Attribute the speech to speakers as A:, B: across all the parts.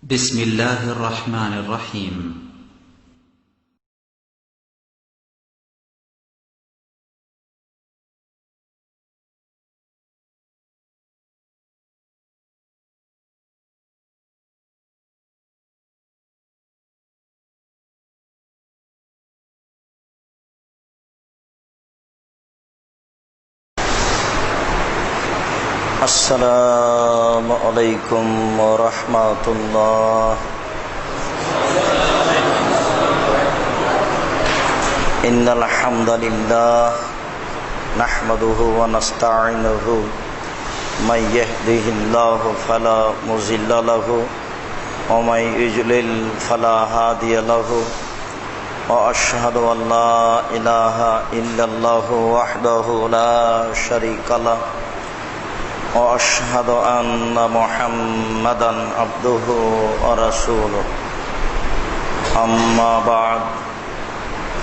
A: بسم الله الرحمن الرحيم.
B: السلام عليكم ورحمة الله. إن الحمد لله نحمده ونستعينه من يهده الله فلا مضل له ومن يضلل فلا هادي له وأشهد أن لا إله إلا الله وحده لا شريك له وأشهد أن محمدا عبده ورسوله. أما بعد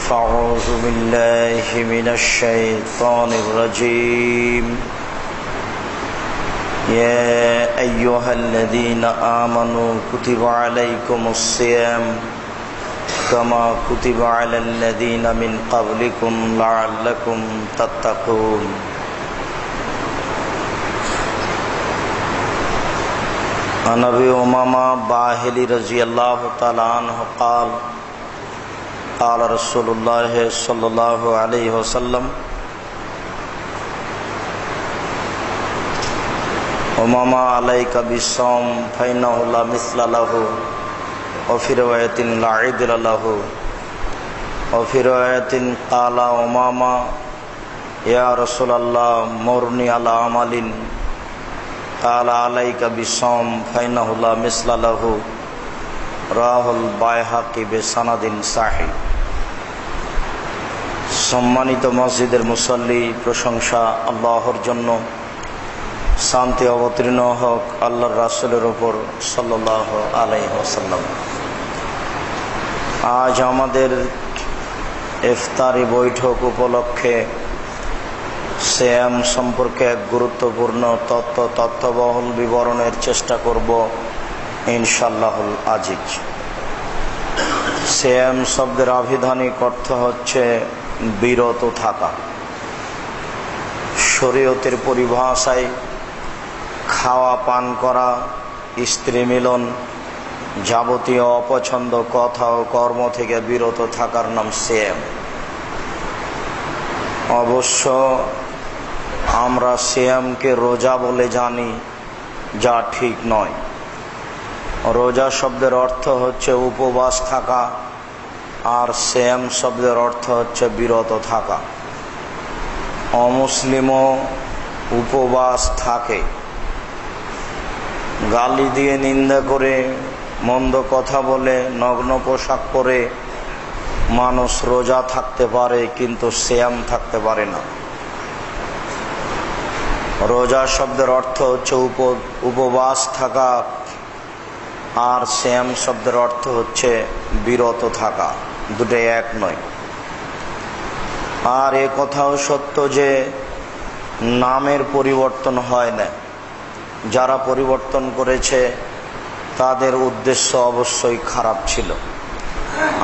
B: فأعوذ بالله من الشيطان الرجيم. يا أيها الذين آمنوا كتب عليكم الصيام كما كتب على الذين من قبلكم لعلكم تتقون. عن أبي أمامة باهلي رضي الله تعالى عنه قال قال رسول الله صلى الله عليه وسلم أمامة عليك بالصوم فإنه لا مثل له وفي رواية لا عدل له وفي رواية قال أمامة يا رسول الله مرني على عمل قال عليك بالصوم فإنه لا مثل له رواه البيهقي بسند صحيح. সম্মানিত মসজিদের মুসল্লি, প্রশংসা আল্লাহর জন্য, শান্তি অবতীর্ণ হোক আল্লাহর রাসূলের উপর সাল্লাল্লাহু আলাইহি ওয়াসাল্লাম। আজ আমাদের ইফতারি বৈঠক উপলক্ষে সিয়াম সম্পর্কে এক গুরুত্বপূর্ণ তথ্যবহুল বিবরণের চেষ্টা করব ইনশাআল্লাহুল আজিজ। সিয়াম শব্দের আভিধানিক অর্থ হচ্ছে বিরত থাকা। শরীয়তের পরিভাষায় খাওয়া, পান করা, স্ত্রী মিলন, যাবতীয় অপছন্দ কথা ও কর্ম থেকে বিরত থাকার নাম সিয়াম। অবশ্য আমরা সিয়ামকে রোজা বলে জানি, যা ঠিক নয়। রোজা শব্দের অর্থ হচ্ছে উপবাস থাকা, আর সিয়াম শব্দের অর্থ হচ্ছে বিরত থাকা। অমুসলিমও উপবাস থাকে। গালি দিয়ে, নিন্দা করে, মন্দ কথা বলে, নগ্ন পোশাক পরে মানুষ রোজা থাকতে পারে, কিন্তু সিয়াম থাকতে পারে না। রোজা শব্দের অর্থ হচ্ছে উপবাস থাকা, আর সিয়াম শব্দের অর্থ হচ্ছে বিরত থাকা। দুটোই এক নয়। আর এ কথাও সত্য যে নামের পরিবর্তন হয় না। যারা পরিবর্তন করেছে তাদের উদ্দেশ্য অবশ্যই খারাপ ছিল।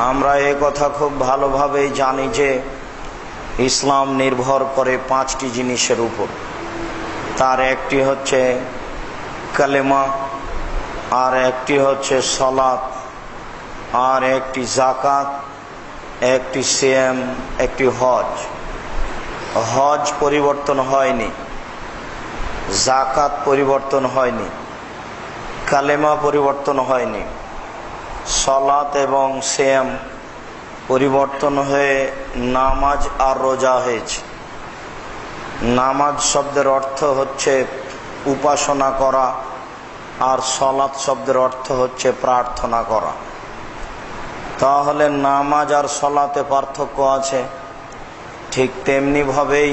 B: আমরা এ কথা খুব ভালোভাবেই জানি যে ইসলাম নির্ভর করে 5টি জিনিসের উপর। তার একটি হচ্ছে কালেমা, আর একটি হচ্ছে সালাত, আর একটি যাকাত, একটি সিয়াম, একটি হজ। হজ পরিবর্তন হয়নি, যাকাত পরিবর্তন হয়নি, কালেমা পরিবর্তন হয়নি, সালাত এবং সিয়াম পরিবর্তন হয়ে নামাজ আর রোজা হয়েছে। নামাজ শব্দের অর্থ হচ্ছে উপাসনা করা, আর সালাত শব্দের অর্থ হচ্ছে প্রার্থনা করা। তাহলে নামাজ আর সালাতে পার্থক্য আছে। ঠিক তেমনি ভাবেই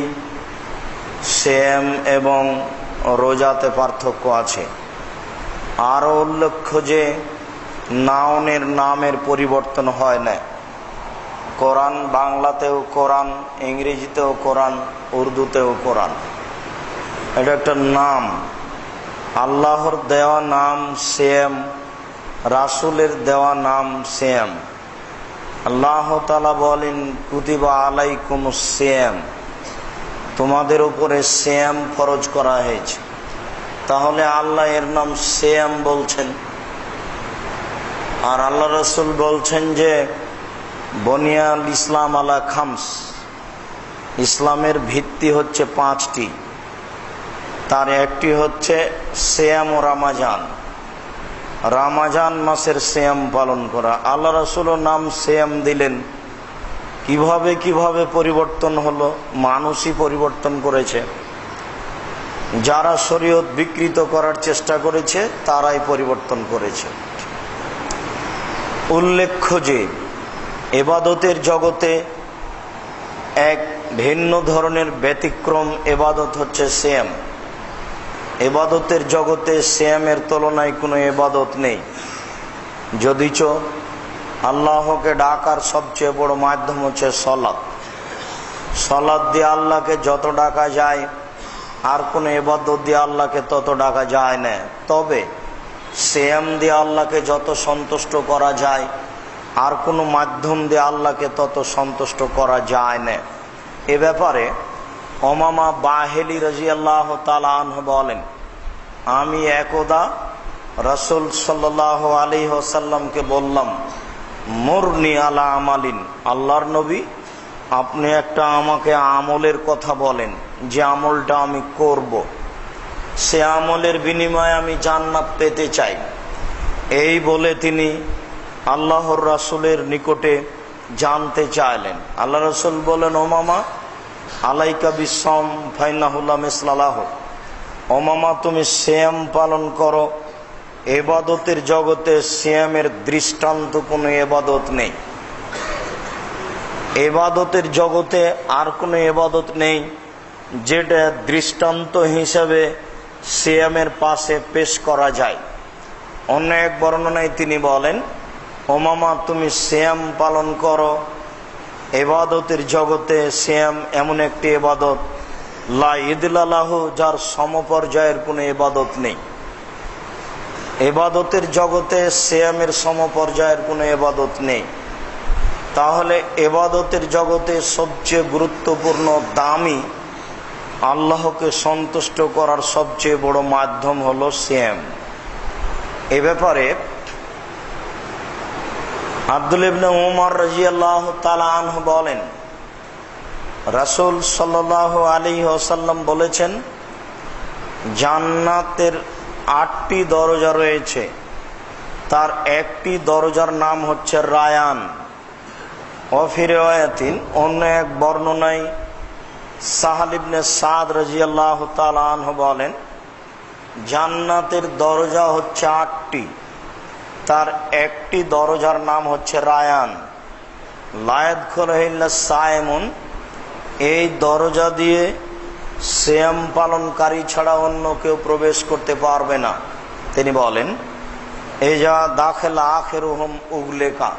B: সিয়াম এবং রোজাতে পার্থক্য আছে। আরও উল্লেখ্য যে নাউনের নামের পরিবর্তন হয় না। কোরআন বাংলাতেও কোরআন, ইংরেজিতেও কোরআন, উর্দুতেও কোরআন। এটা একটা নাম, আল্লাহর দেওয়া নাম সিয়াম। রাসূলের দেওয়া নাম সিয়াম। আল্লাহ তাআলা বলেন কুতিবা আলাইকুমুস সিয়াম, তোমাদের উপরে সিয়াম ফরজ করা হয়েছে। তাহলে আল্লাহ এর নাম সিয়াম বলছেন, আর আল্লাহ রাসূল বলছেন যে বনিয়াল ইসলাম আলা খামস, ইসলামের ভিত্তি হচ্ছে 5টি, তার একটি হচ্ছে সিয়াম ও রমাজান, রমাজান মাসের সিয়াম পালন করা। আল্লাহ রাসূল নাম সিয়াম দিলেন, কিভাবে পরিবর্তন হলো? মানুষই পরিবর্তন করেছে। যারা শরীয়ত বিকৃত করার চেষ্টা করেছে তারাই পরিবর্তন করেছে। উল্লেখ্য যে ইবাদতের জগতে এক ভিন্ন ধরনের ব্যতিক্রম ইবাদত হচ্ছে সিয়াম। ইবাদতের জগতে সিয়ামের তুলনায় কোনো ইবাদত নেই, যদিচ আল্লাহকে ডাকার সবচেয়ে বড় মাধ্যম হচ্ছে সলাত। সলাত দিয়ে আল্লাহকে যত ডাকা যায় আর কোনো ইবাদত দিয়ে আল্লাহকে তত ডাকা যায় না। তবে সিয়াম দিয়ে আল্লাহকে যত সন্তুষ্ট করা যায় আর কোনো মাধ্যম দিয়ে আল্লাহকে তত সন্তুষ্ট করা যায় না। এ ব্যাপারে উমামা বাহিলি রাদিয়াল্লাহু তাআলা আনহু বলেন, আমি একদা রাসূল সাল্লাল্লাহু আলাইহি ওয়াসাল্লামকে বললাম, মুরনি আলা আমালিন, আল্লাহর নবী আপনি একটা আমাকে আমলের কথা বলেন, যে আমলটা আমি করব, সে আমলের বিনিময়ে আমি জান্নাত পেতে চাই। এই বলে তিনি আল্লাহর রাসূলের নিকটে জানতে চাইলেন। আল্লাহ রাসূল বলেন, ওমামা আলাইকা বিসসাম ফাইন্নাহু লা মিসলা লাহু, ওমামা তুমি সিয়াম পালন করো। ইবাদতের জগতে সিয়ামের দৃষ্টান্ত কোনো ইবাদত নেই। ইবাদতের জগতে আর কোনো ইবাদত নেই যেটা দৃষ্টান্ত হিসেবে সিয়ামের পাশে পেশ করা যায়। অন্য এক বর্ণনায় তিনি বলেন, ওমামা তুমি সিয়াম পালন করো। ইবাদতের জগতে সিয়াম এমন একটি ইবাদত লা ইদলা লাহু, যার সমপর্যায়ের কোনো ইবাদত নেই। ইবাদতের জগতে সিয়ামের সমপর্যায়ের কোনো ইবাদত নেই। তাহলে ইবাদতের জগতে সবচেয়ে গুরুত্বপূর্ণ, দামি, আল্লাহকে সন্তুষ্ট করার সবচেয়ে বড় মাধ্যম হলো সিয়াম। এ ব্যাপারে আব্দুল্লাহ ইবনে উমর রাদিয়াল্লাহু তাআলা আনহু বলেন, রাসূল সাল্লাল্লাহু আলাইহি ওয়াসাল্লাম বলেছেন, জান্নাতের 8টি দরজা রয়েছে, তার একটি দরজার নাম হচ্ছে রায়ান। ওয়াফি রিওয়ায়াতিন, অন্য এক বর্ণনায় সাহাল ইবনে সাদ রাদিয়াল্লাহু তাআলা আনহু বলেন, জান্নাতের দরজা হচ্ছে 8টি, তার একটি দরজার নাম হচ্ছে রায়ান। লা ইয়াদখুলুহু ইল্লা সায়েমুন, এই দরজা দিয়ে সিয়াম পালনকারী ছাড়া অন্য কেউ প্রবেশ করতে পারবে না। তিনি বলেন, এজা দাখিলা আখিরুহুম উগলেকা,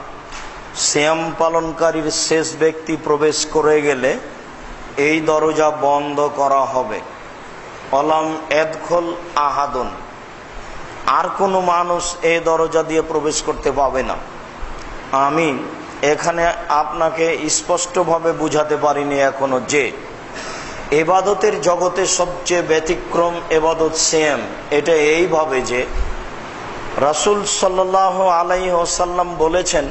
B: সিয়াম পালনকারীর শেষ ব্যক্তি প্রবেশ করে গেলে এই দরজা বন্ধ করা হবে। অলাম এদখল আহাদুন, আর কোনো মানুষ এই দরজা দিয়ে প্রবেশ করতে পাবে না। আমি এখানে আপনাকে স্পষ্টভাবে বুঝাতে পারিনি এখনো যে ইবাদতের জগতে সবচেয়ে ব্যতিক্রম ইবাদত সিয়াম। এটা এইভাবে যে রাসূল সাল্লাল্লাহু আলাইহি ওয়াসাল্লাম বলেছেন,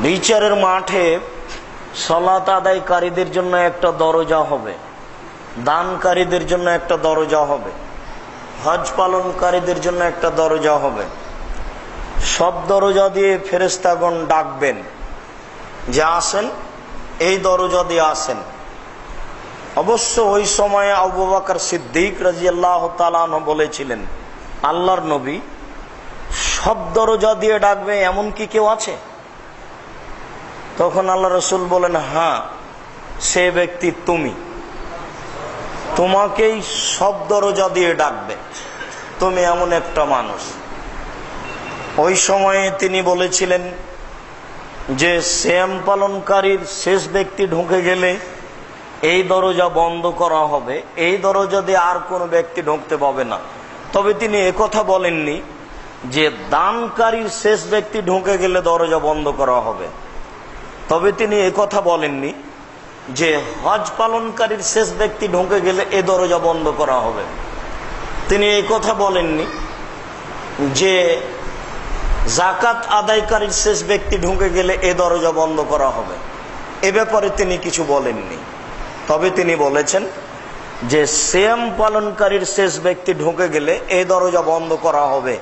B: বিচারের মাঠে সালাত আদায়কারীদের জন্য একটা দরজা হবে, দানকারীদের জন্য একটা দরজা হবে, হজ পালনকারীদের জন্য একটা দরজা হবে। সব দরজা দিয়ে ফেরেশতাগণ ডাকবেন যে আসেন, এই দরজা দিয়ে আসেন। অবশ্য ওই সময়ে আবু বকর সিদ্দিক রাদিয়াল্লাহু তাআলা আনহু বলেছিলেন, আল্লাহর নবী সব দরজা দিয়ে ডাকবে এমন কি কেউ আছে? তখন আল্লাহ রাসূল বলেন, হ্যাঁ, সে ব্যক্তি তুমি, তোমাকেই সব দরজা দিয়ে ডাকবে, তুমি এমন একটা মানুষ। ওই সময়ে তিনি বলেছিলেন যে সিয়াম পালনকারীর শেষ ব্যক্তি ঢুকে গেলে এই দরজা বন্ধ করা হবে, এই দরজা দিয়ে আর কোনো ব্যক্তি ঢুকতে পাবে না। তবে তিনি একথা বলেননি যে দানকারীর শেষ ব্যক্তি ঢুকে গেলে দরজা বন্ধ করা হবে, তবে তিনি একথা বলেননি যে হজ পালনকারীর শেষ ব্যক্তি ঢুকে গেলে এ দরজা বন্ধ করা হবে। তিনি একথা বলেননি যে জাকাত আদায়কারীর শেষ ব্যক্তি ঢুকে গেলে এ দরজা বন্ধ করা হবে। এ ব্যাপারে তিনি কিছু বলেননি। তবে তিনি বলেছেন যে সিয়াম পালনকারীর শেষ ব্যক্তি ঢুকে গেলে এই দরজা বন্ধ করা হবে।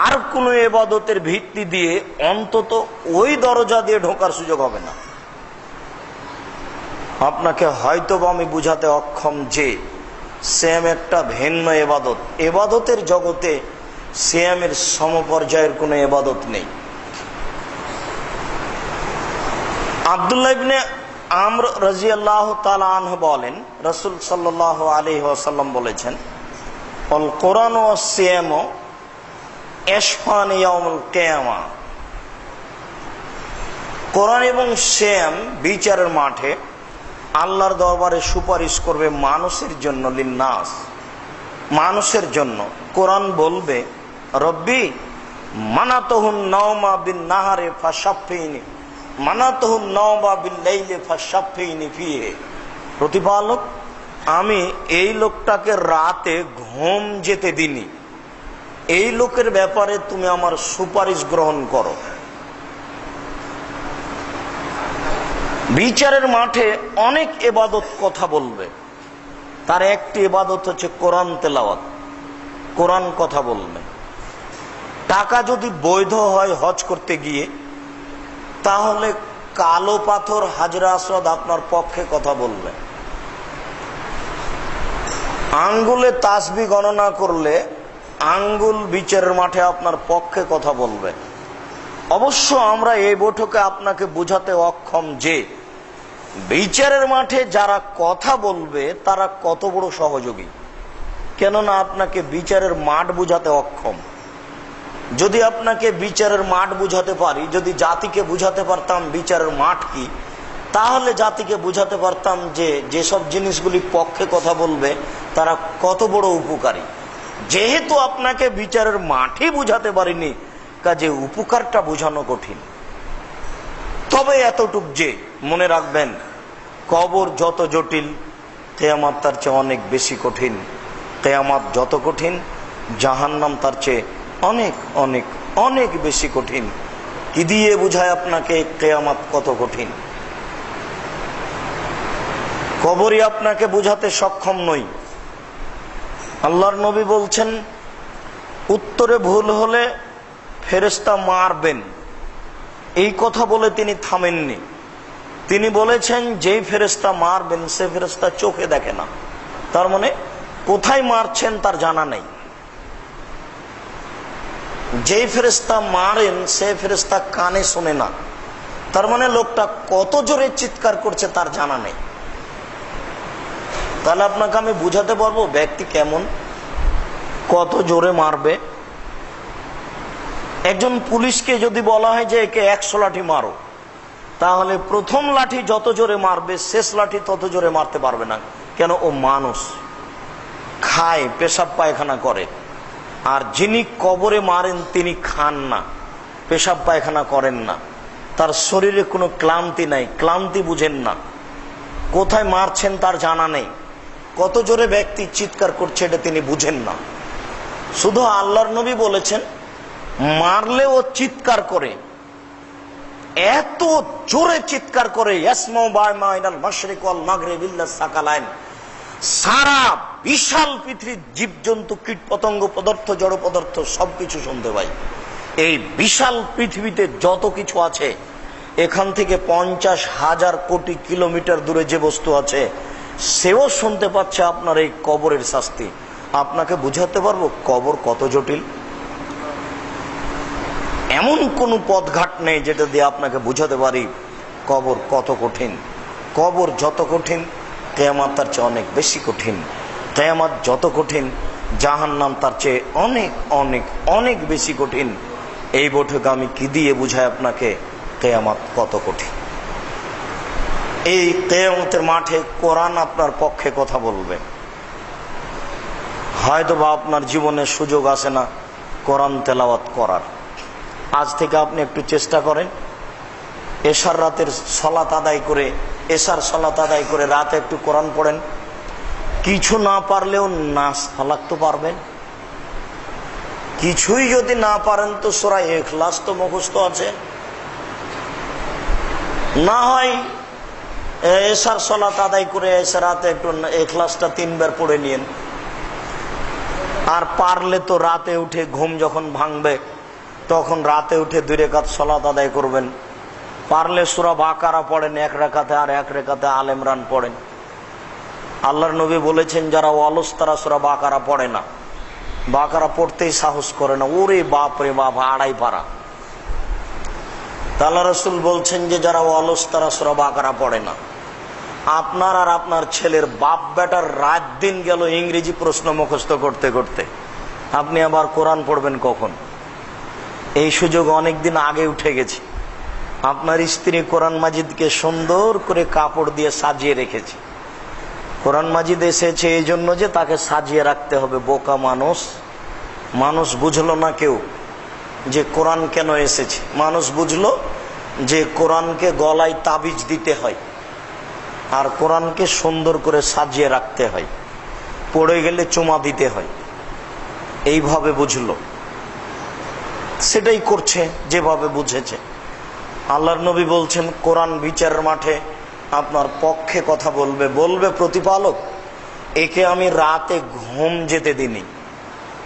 B: আর কোনো ইবাদতের ভিত্তি দিয়ে অন্তত ওই দরজা দিয়ে ঢোকার সুযোগ হবে না। আপনাকে হয়তো আমি বুঝাতে অক্ষম যে সিয়াম একটা ভিন্ন ইবাদত। ইবাদতের জগতে সিয়ামের সমপর্যায়ের কোনো ইবাদত নেই। আব্দুল্লাহ ইবনে আমর রাদিয়াল্লাহু তাআলা আনহু বলেন, রাসূল সাল্লাল্লাহু আলাইহি ওয়াসাল্লাম বলেছেন, আল কোরআন ওয়াস সিয়াম ইশফান ইয়াউমুল কিয়ামা। কোরআন এবং সিয়াম বিচারের মাঠে আল্লাহর দরবারে সুপারিশ করবে মানুষের জন্য, লিন্নাস, মানুষের জন্য। কোরআন বলবে, রব্বি মানাতুহুন নাওমা বিন নাহারে ফাশাফিনি মানাতুহুন নাওমা বিল লাইলি ফাশাফিনি ফিহি। প্রতিপালক, আমি এই লোকটাকে রাতে ঘুম যেতে দিনি, এই লোকের ব্যাপারে তুমি আমার সুপারিশ গ্রহণ করো। বিচারের মাঠে অনেক ইবাদত কথা বলবে, তার একটি ইবাদত হচ্ছে কোরআন তেলাওয়াত। কোরআন কথা বলবে। টাকা যদি বৈধ হয় হজ করতে গিয়ে, তাহলে কালো পাথর হাজরা আসওয়াদ আপনার পক্ষে কথা বলবে। আঙ্গুলে তাসবিহ গণনা করলে আঙ্গুল বিচারের মাঠে আপনার পক্ষে কথা বলবে। অবশ্য আমরা এই বৈঠকে আপনাকে বুঝাতে অক্ষম যে বিচারের মাঠে যারা কথা বলবে তারা কত বড় সহযোগী। কেননা আপনাকে বিচারের মাঠ বুঝাতে অক্ষম। যদি আপনাকে বিচারের মাঠ বুঝাতে পারি, যদি জাতিকে বুঝাতে পারতাম বিচারের মাঠ কি, তাহলে জাতিকে বুঝাতে পারতাম যে যেসব জিনিসগুলি পক্ষে কথা বলবে তারা কত বড় উপকারী। যেহেতু আপনাকে বিচারের মাঠই বুঝাতে পারিনি, কাজে উপকারটা বোঝানো কঠিন। তবে এতটুক যে মনে রাখবেন, কবর যত জটিল, কিয়ামত তার চেয়ে অনেক বেশি কঠিন। কিয়ামত যত কঠিন, জাহান্নাম তার চেয়ে অনেক অনেক অনেক বেশি কঠিন। কি দিয়ে বুঝায় আপনাকে কিয়ামত কত কঠিন? কবরই আপনাকে বুঝাতে সক্ষম নই। আল্লাহর নবী বলছেন, উত্তরে ভুল হলে ফেরেশতা মারবেন। এই কথা বলে তিনি থামেননি। তিনি বলেছেন, যেই ফেরেশতা মারবেন সে ফেরেশতা চোখে দেখে না। তার মানে কোথায় মারছেন তার জানা নেই। যেই ফেরেশতা মারেন সে ফেরেশতা কানে শোনে না। তার মানে লোকটা কত জোরে চিৎকার করছে তার জানা নেই। তাহলে আপনাকে আমি বুঝাতে পারবো ব্যক্তি কেমন, কত জোরে মারবে। একজন পুলিশকে যদি বলা হয় যে একে 100 লাঠি মারো, তাহলে প্রথম লাঠি যত জোরে মারবে শেষ লাঠি তত জোরে মারতে পারবে না। কেন? ও মানুষ, খায়, পেশাব পায়খানা করে। আর যিনি কবরে মারেন তিনি খান না, পেশাব পায়খানা করেন না, তার শরীরে কোনো ক্লান্তি নাই, ক্লান্তি বুঝেন না। কোথায় মারছেন তার জানা নেই, কত জোরে ব্যক্তি চিৎকার করছে এটা তিনি বুঝেন না। শুধু আল্লাহর নবী বলেছেন, মারলে ও চিৎকার করে, এত জোরে চিৎকার করে, ইয়াসমাউ বাইনাল মাশরিক ওয়াল মাগরিব ইল্লা সাকালাইন। সারা বিশাল পৃথিবীর জীবজন্তু, কীট পতঙ্গ, পদার্থ, জড় পদার্থ সবকিছু শুনতে পাই। এই বিশাল পৃথিবীতে যত কিছু আছে, এখান থেকে 50,000 কোটি কিলোমিটার দূরে যে বস্তু আছে সেও শুনতে পাচ্ছে আপনার এই কবরের শাস্তি। আপনাকে বুঝাতে পারবো কবর কত জটিল? এমন কোন পথঘাট নেই যেটা দিয়ে আপনাকে বুঝাতে পারি কবর কত কঠিন। কবর যত কঠিন, কিয়ামত তার চেয়ে অনেক বেশি কঠিন। কিয়ামত যত কঠিন, জাহান্নাম তার চেয়ে অনেক অনেক অনেক বেশি কঠিন। এই বৈঠকে আমি কি দিয়ে বুঝাই আপনাকে কিয়ামত কত কঠিন? এই কিয়ামতের মাঠে কোরআন আপনার পক্ষে কথা বলবে। হয়তো বা আপনার জীবনে সুযোগ আসে না কোরআন তেলাওয়াত করার। আজ থেকে আপনি একটু চেষ্টা করেন, এশার রাতের সালাত আদায় করে, এশার সালাত আদায় করে রাতে একটু কোরআন পড়েন। কিছু না পারলেও নাস ফালাক তো পারবেন। কিছুই যদি না পারেন তো সূরা ইখলাস তো মুখস্থ আছে। না হয় এশার সালাত আদায় করে এসে রাতে একটু ইখলাসটা 3 বার পড়ে নিন। আর পারলে তো রাতে উঠে ঘুম যখন ভাঙবে তখন রাতে উঠে 2 রাকাত সালাত আদায় করবেন। পারলে সূরা বাকারা পড়েন 1 রাকাতে, আর 1 রাকাতে আলে ইমরান পড়েন। আল্লাহর নবী বলেছেন যারা অলস তারা সূরা বাকারা পড়ে না, বাকারা পড়তেই সাহস করে না। ওরে বাপ রে বাপ, 2.5 পারা। আল্লাহ রাসূল বলছেন যে যারা অলস তারা সূরা বাকারা পড়ে না। আপনার আর আপনার ছেলের বাপ বেটার রাত দিন গেল ইংরেজি প্রশ্ন মুখস্থ করতে করতে, আপনি আবার কোরআন পড়বেন কখন? এই সুযোগ অনেকদিন আগে উঠে গেছে। আপনার স্ত্রী কোরআন মাজিদকে সুন্দর করে কাপড় দিয়ে সাজিয়ে রেখেছে। কোরআন মাজিদ এসেছে এই জন্য যে তাকে সাজিয়ে রাখতে হবে। বোকা মানুষ বুঝলো না কেউ যে কোরআন কেন এসেছে। মানুষ বুঝলো যে কোরআনকে গলায় তাবিজ দিতে হয় আর কোরআনকে সুন্দর করে সাজিয়ে রাখতে হয়, পড়ে গেলে চুমা দিতে হয়, এইভাবে বুঝলো। সেটাই করছে যেভাবে বুঝেছে। আল্লাহর নবী বলছেন কোরআন বিচারের মাঠে আপনার পক্ষে কথা বলবে। বলবে প্রতিপালক, একে আমি রাতে ঘুম যেতে দিনি,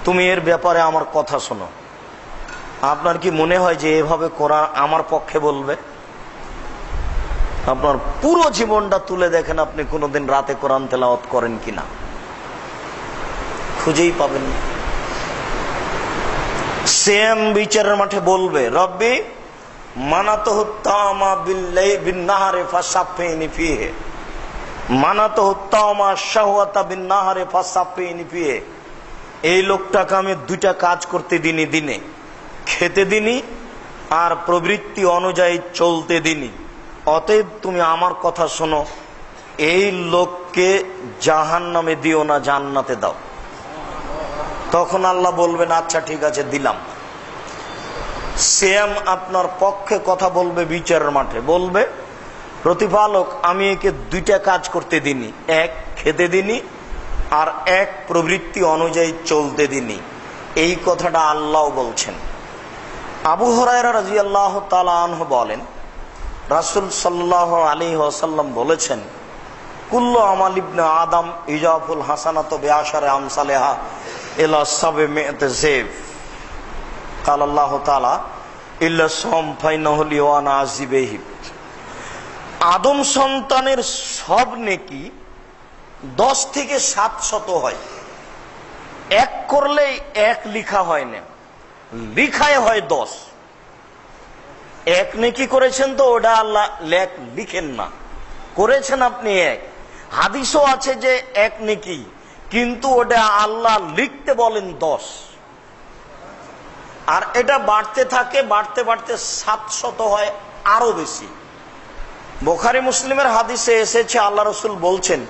B: তুমি এর ব্যাপারে আমার কথা শোনো। আপনার কি মনে হয় যে এভাবে কোরআন আমার পক্ষে বলবে? আপনার পুরো জীবনটা তুলে দেখেন আপনি কোনোদিন রাতে কোরআন তেলাওয়াত করেন কিনা, খুঁজেই পাবেন না। সেম বিচারের মাঠে বলবে রব্বি মানাতহু তামা বিন-নাহারি ফাসাফিনি ফিহি, মানাতহু তামা শাহওয়াতা বিন-নাহারি ফাসাফিনি ফিহি। এই লোকটাকে আমি 2টা কাজ করতে দিনই, দিনে খেতে দিনই আর প্রবৃত্তি অনুযায়ী চলতে দিনই। অতএব তুমি আমার কথা শোনো, এই লোককে জাহান্নামে দিও না, জান্নাতে দাও। তখন আল্লাহ বলবেন আচ্ছা ঠিক আছে দিলাম। সেম আপনার পক্ষে কথা বলবে বিচারের মাঠে। বলবে প্রতিপালক, আমি একে 2টা কাজ করতে দিনি, 1 খেতে দিনি আর 1 প্রবৃত্তি অনুযায়ী চলতে দিনি। এই কথাটা আল্লাহ বলছেন। আবু হুরায়রা রাদিয়াল্লাহু তাআলা আনহু বলেন রাসূল সাল্লাল্লাহু আলাইহি ওয়াসাল্লাম বলেছেন কুল্লু আমাল ইবনে আদম ইজাফুল হাসানাতু বিআশারি আমসালিহা ইলা 700 যায়ফ। قال الله تعالى ইল্লা সাম ফাইনাহু লিওয়ানা আজিবিহি। আদম সন্তানের সব নেকি 10 থেকে 700 হয়। 1 করলেই 1 লিখা হয় না, লিখায় হয় 10। 1 নেকি করেছেন তো ওটা আল্লাহ লিখেন না, করেছেন আপনি 1। হাদিসও আছে যে 1 নেকি, কিন্তু ওটা আল্লাহ লিখতে বলেন 10। আর এটা বাড়তে থাকে, বাড়তে বাড়তে 700 হয়, আরো বেশি। বুখারী মুসলিমের হাদিসে এসেছে আল্লাহ রাসূল বলছেন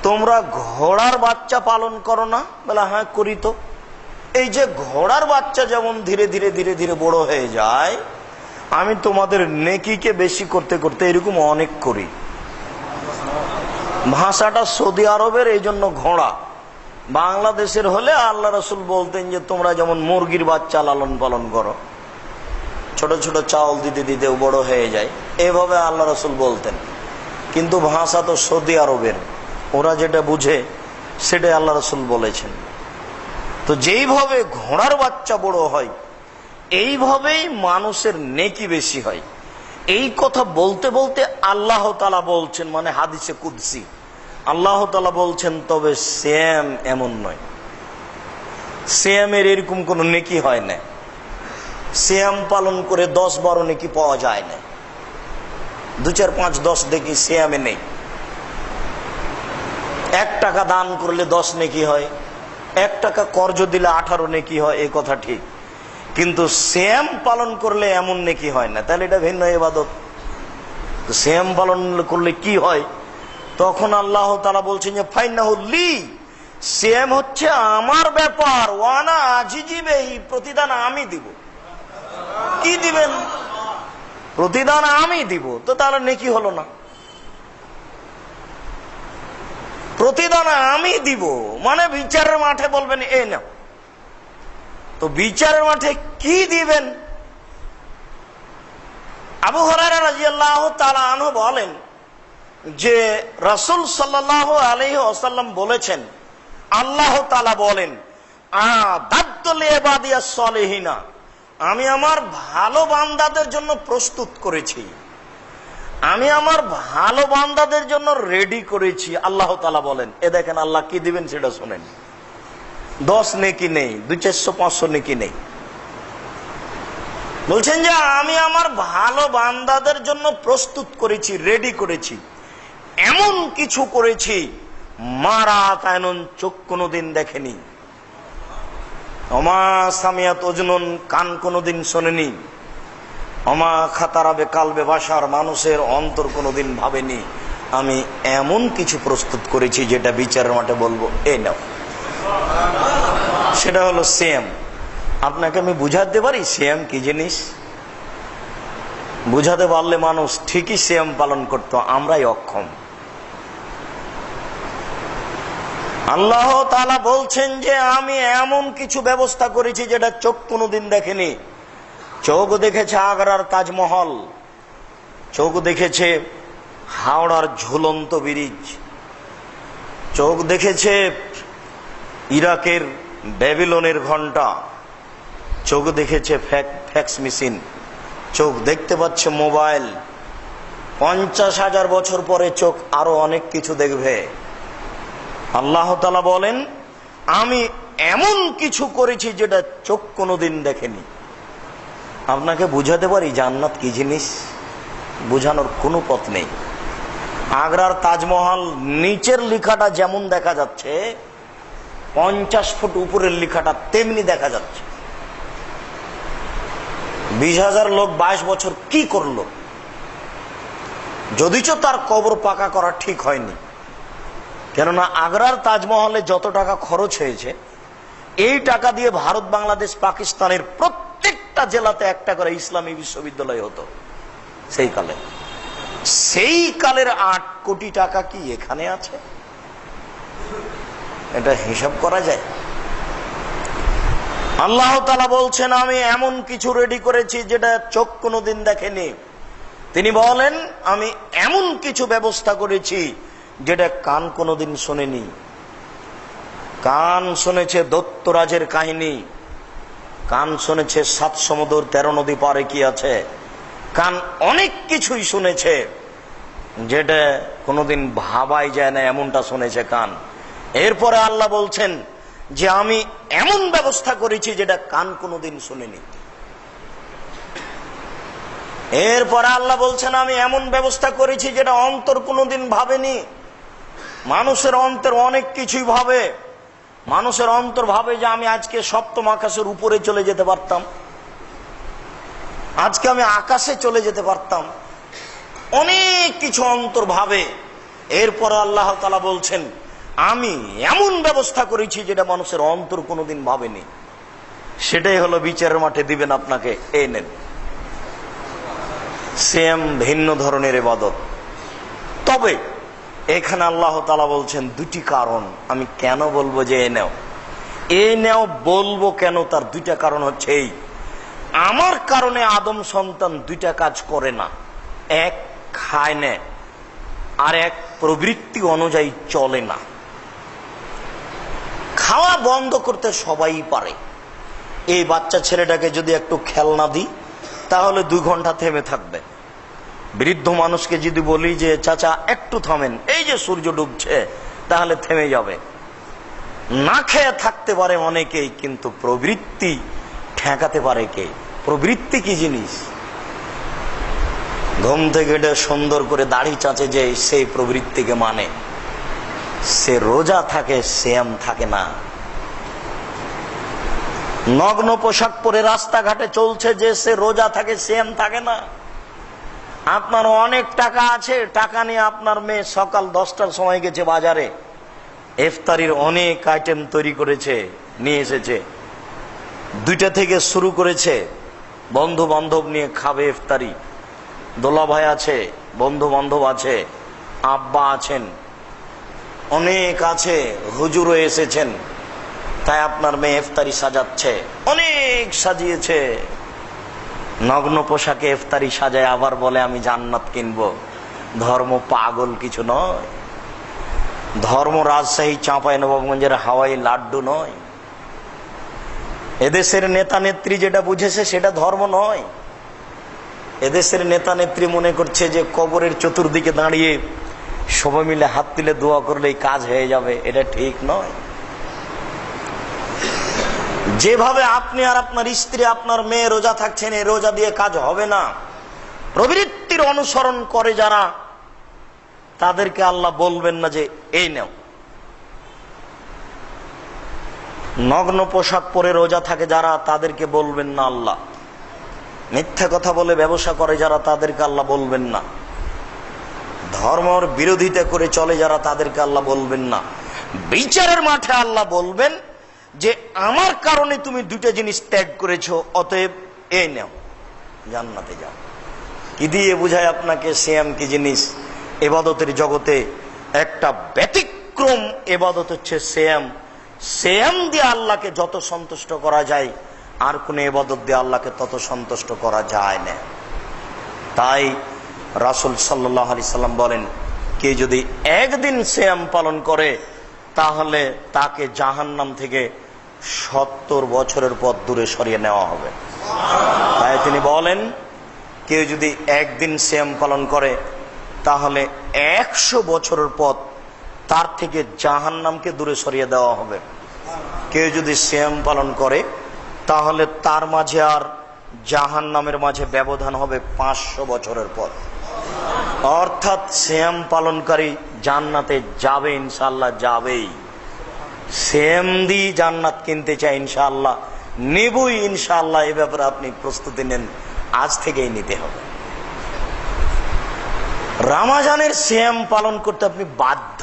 B: তোমরা ঘোড়ার বাচ্চা পালন করো না? বলে হ্যাঁ করি তো। এই যে ঘোড়ার বাচ্চা যেমন ধীরে ধীরে ধীরে ধীরে বড় হয়ে যায়, আমি তোমাদের নেকিকে বেশি করতে করতে এরকম অনেক করি। ভাষাটা সৌদি আরবের, এই জন্য ঘোড়া। বাংলাদেশের হলে আল্লাহ রাসূল বলতেন যে তোমরা যেমন মুরগির বাচ্চা লালন পালন করো, ছোট ছোট চাউল দিতে দিতে বড় হয়ে যায়, এভাবে আল্লাহ রাসূল বলতেন। কিন্তু ভাষা তো সৌদি আরবের, ওরা যেটা বুঝে সেটাই আল্লাহ রাসূল বলেছেন। তো যেইভাবে ঘোড়ার বাচ্চা বড় হয় এইভাবেই মানুষের নেকি বেশি হয়। এই কথা বলতে বলতে আল্লাহ তাআলা বলছেন, মানে হাদিসে কুদসি আল্লাহ তাআলা বলছেন তবে সেম এমন নয়, সিয়ামের এরকম কোন নেকি হয় না। সিয়াম পালন করে 10-12 নেকি পাওয়া যায় না। 2, 4, 5, 10 দেখি সিয়ামে নেই। 1 টাকা দান করলে 10 নেকি হয়, 1 টাকা কর্জ দিলে 18 নেকি হয়, এই কথা ঠিক। কিন্তু সিয়াম পালন করলে এমন নেকি হয় না, তাহলে এটা ভিন্ন ইবাদত। তো সিয়াম পালন করলে কি হয়? তখন আল্লাহ তাআলা বলছেন যে ফাইনাহু লি, সিএম হচ্ছে আমার ব্যাপার, ওয়ানা আজিজিবে, প্রতিদান আমি দিব। কি দিবেন? প্রতিদান আমি দিব, তো তাহলে নেকি হলো না। প্রতিদান আমি দিব মানে বিচারের মাঠে বলবেন এ না, তো বিচারের মাঠে কি দিবেন? আবু হুরায়রা রাদিয়াল্লাহু তাআলা আনহু বলেন যে রাসূল সাল্লাল্লাহু আলাইহি ওয়াসাল্লাম বলেছেন, আল্লাহ তাআলা বলেন, আ'দাদতু লিইবাদিয়াস সালিহিনা, আমি আমার ভালো বান্দাদের জন্য প্রস্তুত করেছি, আমি আমার ভালো বান্দাদের জন্য রেডি করেছি। আল্লাহ তাআলা বলেন, এ দেখেন আল্লাহ কি দিবেন সেটা শুনেন। 10 নেকি নেই, 200, 500 নেকি নেই, বলছেন যে আমি আমার ভালো বান্দাদের জন্য প্রস্তুত করেছি, রেডি করেছি, এমন কিছু করেছি মারা কায়নুন, চোখ কোনোদিন দেখেনি, অমা সামিয়াত ওজনুন, কান কোনোদিন শোনেনি, অমা খাতারাবে কালবে বাশার, মানুষের অন্তর কোনোদিন ভাবেনি। আমি এমন কিছু প্রস্তুত করেছি যেটা বিচারের মাঠে বলবো এ নাও। সেটা হলো সিএম। আপনাকে আমি বুঝাতে পারি সিএম কি জিনিস? বুঝাতে পারলে মানুষ ঠিকই সিএম পালন করত, আমরাই অক্ষম। আল্লাহ তাআলা বলছেন যে আমি এমন কিছু ব্যবস্থা করেছি যেটা চোখ কোনোদিন দেখেনি। চোখ দেখেছে আগ্রার তাজমহল, চোখ দেখেছে হাওড়ার ঝুলন্ত ব্রিজ, চোখ দেখেছে ইরাকের ব্যাবিলনের ঘন্টা, চোখ দেখেছে ফ্যাক্স মেশিন, চোখ দেখতে পাচ্ছে মোবাইল। 50,000 বছর পরে চোখ আরো অনেক কিছু দেখবে। আল্লাহ তাআলা বলেন আমি এমন কিছু করেছি যেটা চোখ কোনোদিন দেখেনি। আপনাকে বুঝাতে পারি জান্নাত কি জিনিস? বুঝানোর কোনো পথ নেই। আগ্রার তাজমহল নিচের লেখাটা যেমন দেখা যাচ্ছে, 50 ফুট উপরের লেখাটা তেমনি দেখা যাচ্ছে। 20,000 লোক 22 বছর কি করলো? যদিচ তার কবর পাকা করা ঠিক হয়নি, কেননা আগ্রার তাজমহলে যত টাকা খরচ হয়েছে, এই টাকা দিয়ে ভারত, বাংলাদেশ, পাকিস্তানের প্রত্যেকটা জেলাতে একটা করে ইসলামী বিশ্ববিদ্যালয় হতো সেই কালে। সেই কালের 8 কোটি টাকা কি এখানে আছে? এটা হিসাব করা যায়? আল্লাহ তাআলা বলছেন আমি এমন কিছু রেডি করেছি যেটা চোখ কোনোদিন দেখেনি। তিনি বলেন আমি এমন কিছু ব্যবস্থা করেছি যেটা কান কোনোদিন শোনেনি। কান শুনেছে দৈত্যরাজের কাহিনী, কান শুনেছে 7 সমুদ্র 13 নদী পারে কি আছে, কান অনেক কিছুই শুনেছে যেটা কোনোদিন ভাবাই যায় না, এমনটা শুনেছে কান। এরপরে আল্লাহ বলছেন যে আমি এমন ব্যবস্থা করেছি যেটা কান কোনোদিন শুনেনি। এরপরে আল্লাহ বলছেন আমি এমন ব্যবস্থা করেছি যেটা অন্তর কোনোদিন ভাবেনি। মানুষের অন্তর অনেক কিছুই ভাবে। মানুষের অন্তর ভাবে যে আমি আজকে সপ্তম আকাশের উপরে চলে যেতে পারতাম, আজকে আমি আকাশে চলে যেতে পারতাম, অনেক কিছু অন্তর ভাবে। এরপর আল্লাহ তাআলা বলছেন আমি এমন ব্যবস্থা করেছি যেটা মানুষের অন্তর কোনোদিন ভাবেনি। সেটাই হলো বিচারের মাঠে দিবেন আপনাকে, এই নেন। সেম ভিন্ন ধরনের ইবাদত। তবে এখানে আল্লাহ তাআলা বলছেন 2টি কারণ। আমি কেন বলবো যে এ নেও বলবো কেন, তার 2টা কারণ হচ্ছে এই, আমার কারণে আদম সন্তান 2টা কাজ করে না। এক খায় না, আর এক প্রবৃত্তি অনুযায়ী চলে না। খাওয়া বন্ধ করতে সবাই পারে। এই বাচ্চা ছেলেটাকে যদি একটু খেলনা দিই তাহলে 2 ঘন্টা থেমে থাকবে। বৃদ্ধ মানুষকে যদি বলি যে চাচা একটু থামেন, এই যে সূর্য ডুবছে, তাহলে থেমে যাবে। না খেয়ে থাকতে পারে অনেকেই, কিন্তু প্রবৃত্তি ঠেকাতে পারে কে? প্রবৃত্তি কি জিনিস? ঘুম থেকে উঠে সুন্দর করে দাড়ি চাচে যে সেই প্রবৃত্তিকে মানে, সে রোজা থাকে, সিয়াম থাকে না। নগ্ন পোশাক পরে রাস্তাঘাটে চলছে যে সে রোজা থাকে, সিয়াম থাকে না। আপনার অনেক টাকা আছে, টাকা নিয়ে আপনার মেয়ে সকাল 10টার সময় গেছে বাজারে, ইফতারির অনেক আইটেম তৈরি করেছে, নিয়ে এসেছে। 2টা থেকে শুরু করেছে, বন্ধু বান্ধব নিয়ে খাবে ইফতারি। দোলা ভাই আছে, বন্ধু বান্ধব আছে, আব্বা আছেন, অনেক আছে, হুজুরও এসেছেন। তাই আপনার মেয়ে ইফতারি সাজাচ্ছে, অনেক সাজিয়েছে। নগ্ন পোশাকে ইফতারি সাজায় আবার বলে আমি জান্নাত কিনবো। ধর্ম পাগল কিছু নয়, ধর্ম রাজশাহী চাঁপাইনবাবগঞ্জের হাওয়াই লাড্ডু নয়। এদেশের নেতা নেত্রী যেটা বুঝেছে সেটা ধর্ম নয়। এদেশের নেতা নেত্রী মনে করছে যে কবরের চতুর্দিকে দাঁড়িয়ে সবাই মিলে হাত তুলে দোয়া করলেই কাজ হয়ে যাবে। এটা ঠিক নয়। যেভাবে আপনি আর আপনার স্ত্রী, আপনার মেয়ে রোজা থাকছেন, এই রোজা দিয়ে কাজ হবে না। প্রবৃত্তির অনুসরণ করে যারা, তাদেরকে আল্লাহ বলবেন না যে এই নাও। নগ্ন পোশাক পরে রোজা থাকে যারা, তাদেরকে বলবেন না আল্লাহ। মিথ্যা কথা বলে ব্যবসা করে যারা, তাদেরকে আল্লাহ বলবেন না। ধর্মের বিরোধিতা করে চলে যারা, তাদেরকে আল্লাহ বলবেন না। বিচারের মাঠে আল্লাহ বলবেন যে আমার কারণে তুমি 2টা জিনিস ত্যাগ করেছো, অতএব এই নাও, জান্নাতে যাও। কি দিয়ে বুঝায় আপনাকে সিয়াম কি জিনিস? ইবাদতের জগতে একটা ব্যতিক্রম ইবাদত হচ্ছে সিয়াম। সিয়াম দিয়ে আল্লাহকে যত সন্তুষ্ট করা যায়, আর কোন ইবাদত দিয়ে আল্লাহকে তত সন্তুষ্ট করা যায় না। তাই রাসূল সাল্লাল্লাহু আলাইহি সাল্লাম বলেন, কে যদি একদিন সিয়াম পালন করে তাহলে তাকে জাহান্নাম থেকে 70 বছরের পথ দূরে সরিয়ে নেওয়া হবে। তাই তিনি বলেন, কেউ যদি একদিন সিয়াম পালন করে তাহলে 100 বছরের পথ তার থেকে জাহান্নামকে দূরে সরিয়ে দেওয়া হবে। কেউ যদি সিয়াম পালন করে তাহলে তার মাঝে আর জাহান্নামের মাঝে ব্যবধান হবে 500 বছরের পথ। অর্থাৎ সিয়াম পালনকারী জান্নাতে যাবে, ইনশাআল্লাহ যাবেই। সিয়াম দিয়ে জান্নাত কিনতে চাই, ইনশাআল্লাহ নেবই, ইনশাআল্লাহ। এই ব্যাপারে আপনি প্রস্তুতি নেন, আজ থেকেই নিতে হবে। রমজানের সিয়াম পালন করতে আপনি বাধ্য।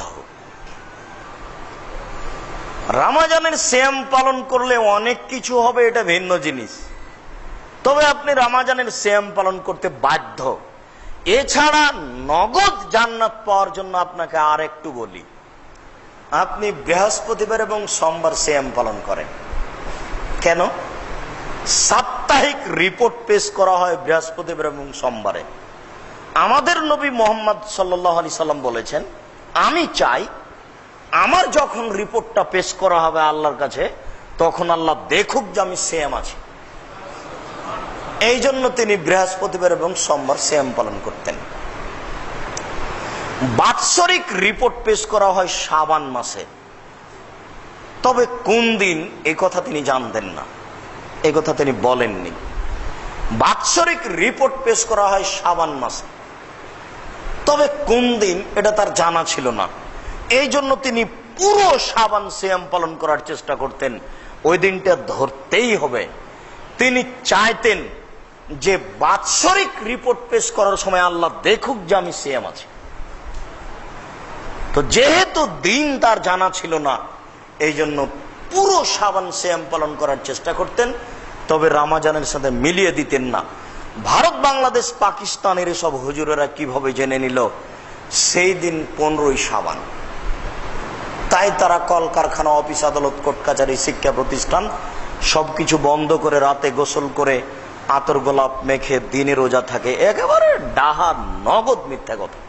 B: রমজানের সিয়াম পালন করলে অনেক কিছু হবে, এটা ভিন্ন জিনিস। তবে আপনি রমজানের সিয়াম পালন করতে বাধ্য। এছাড়া নগদ জান্নাত পাওয়ার জন্য আপনাকে আর একটু বলি, আপনি বৃহস্পতিবার এবং সোমবার সিয়াম পালন করেন। কেন? সাপ্তাহিক রিপোর্ট পেশ করা হয় বৃহস্পতিবার এবং সোমবারে। আমাদের নবী মুহাম্মদ সাল্লাল্লাহু আলাইহি সাল্লাম বলেছেন, আমি চাই আমার যখন রিপোর্টটা পেশ করা হবে আল্লাহর কাছে, তখন আল্লাহ দেখুক যে আমি সিয়াম আছি। এই জন্য তিনি বৃহস্পতিবার এবং সোমবার সিয়াম পালন করতেন। বাৎসরিক রিপোর্ট পেশ করা হয় শাবান মাসে। তবে কোন দিন এই কথা তিনি জানতেন না, এই কথা তিনি বলেননি। বাৎসরিক রিপোর্ট পেশ করা হয় শাবান মাসে, তবে কোন দিন এটা তার জানা ছিল না। এই জন্য তিনি পুরো শাবান সিয়াম পালন করার চেষ্টা করতেন। ওই দিনটা ধরতেই হবে। তিনি চাইতেন যে বাৎসরিক রিপোর্ট পেশ করার সময় আল্লাহ দেখুক যে আমি সিয়াম আছি। তো যেহেতু দিন তার জানা ছিল না, এই জন্য পুরো শাবান সিয়াম পালন করার চেষ্টা করতেন, তবে রমজানের সাথে মিলিয়ে দিতেন না। ভারত, বাংলাদেশ, পাকিস্তানের সব হুজুরেরা কিভাবে জেনে নিল সেই দিন 15ই শাবান। তাই তারা কলকারখানা, অফিস, আদালত, কোর্ট কাছারি, শিক্ষা প্রতিষ্ঠান সবকিছু বন্ধ করে রাতে গোসল করে আতর গোলাপ মেখে দিনে রোজা থাকে। একেবারে ডাহা নগদ মিথ্যা কথা।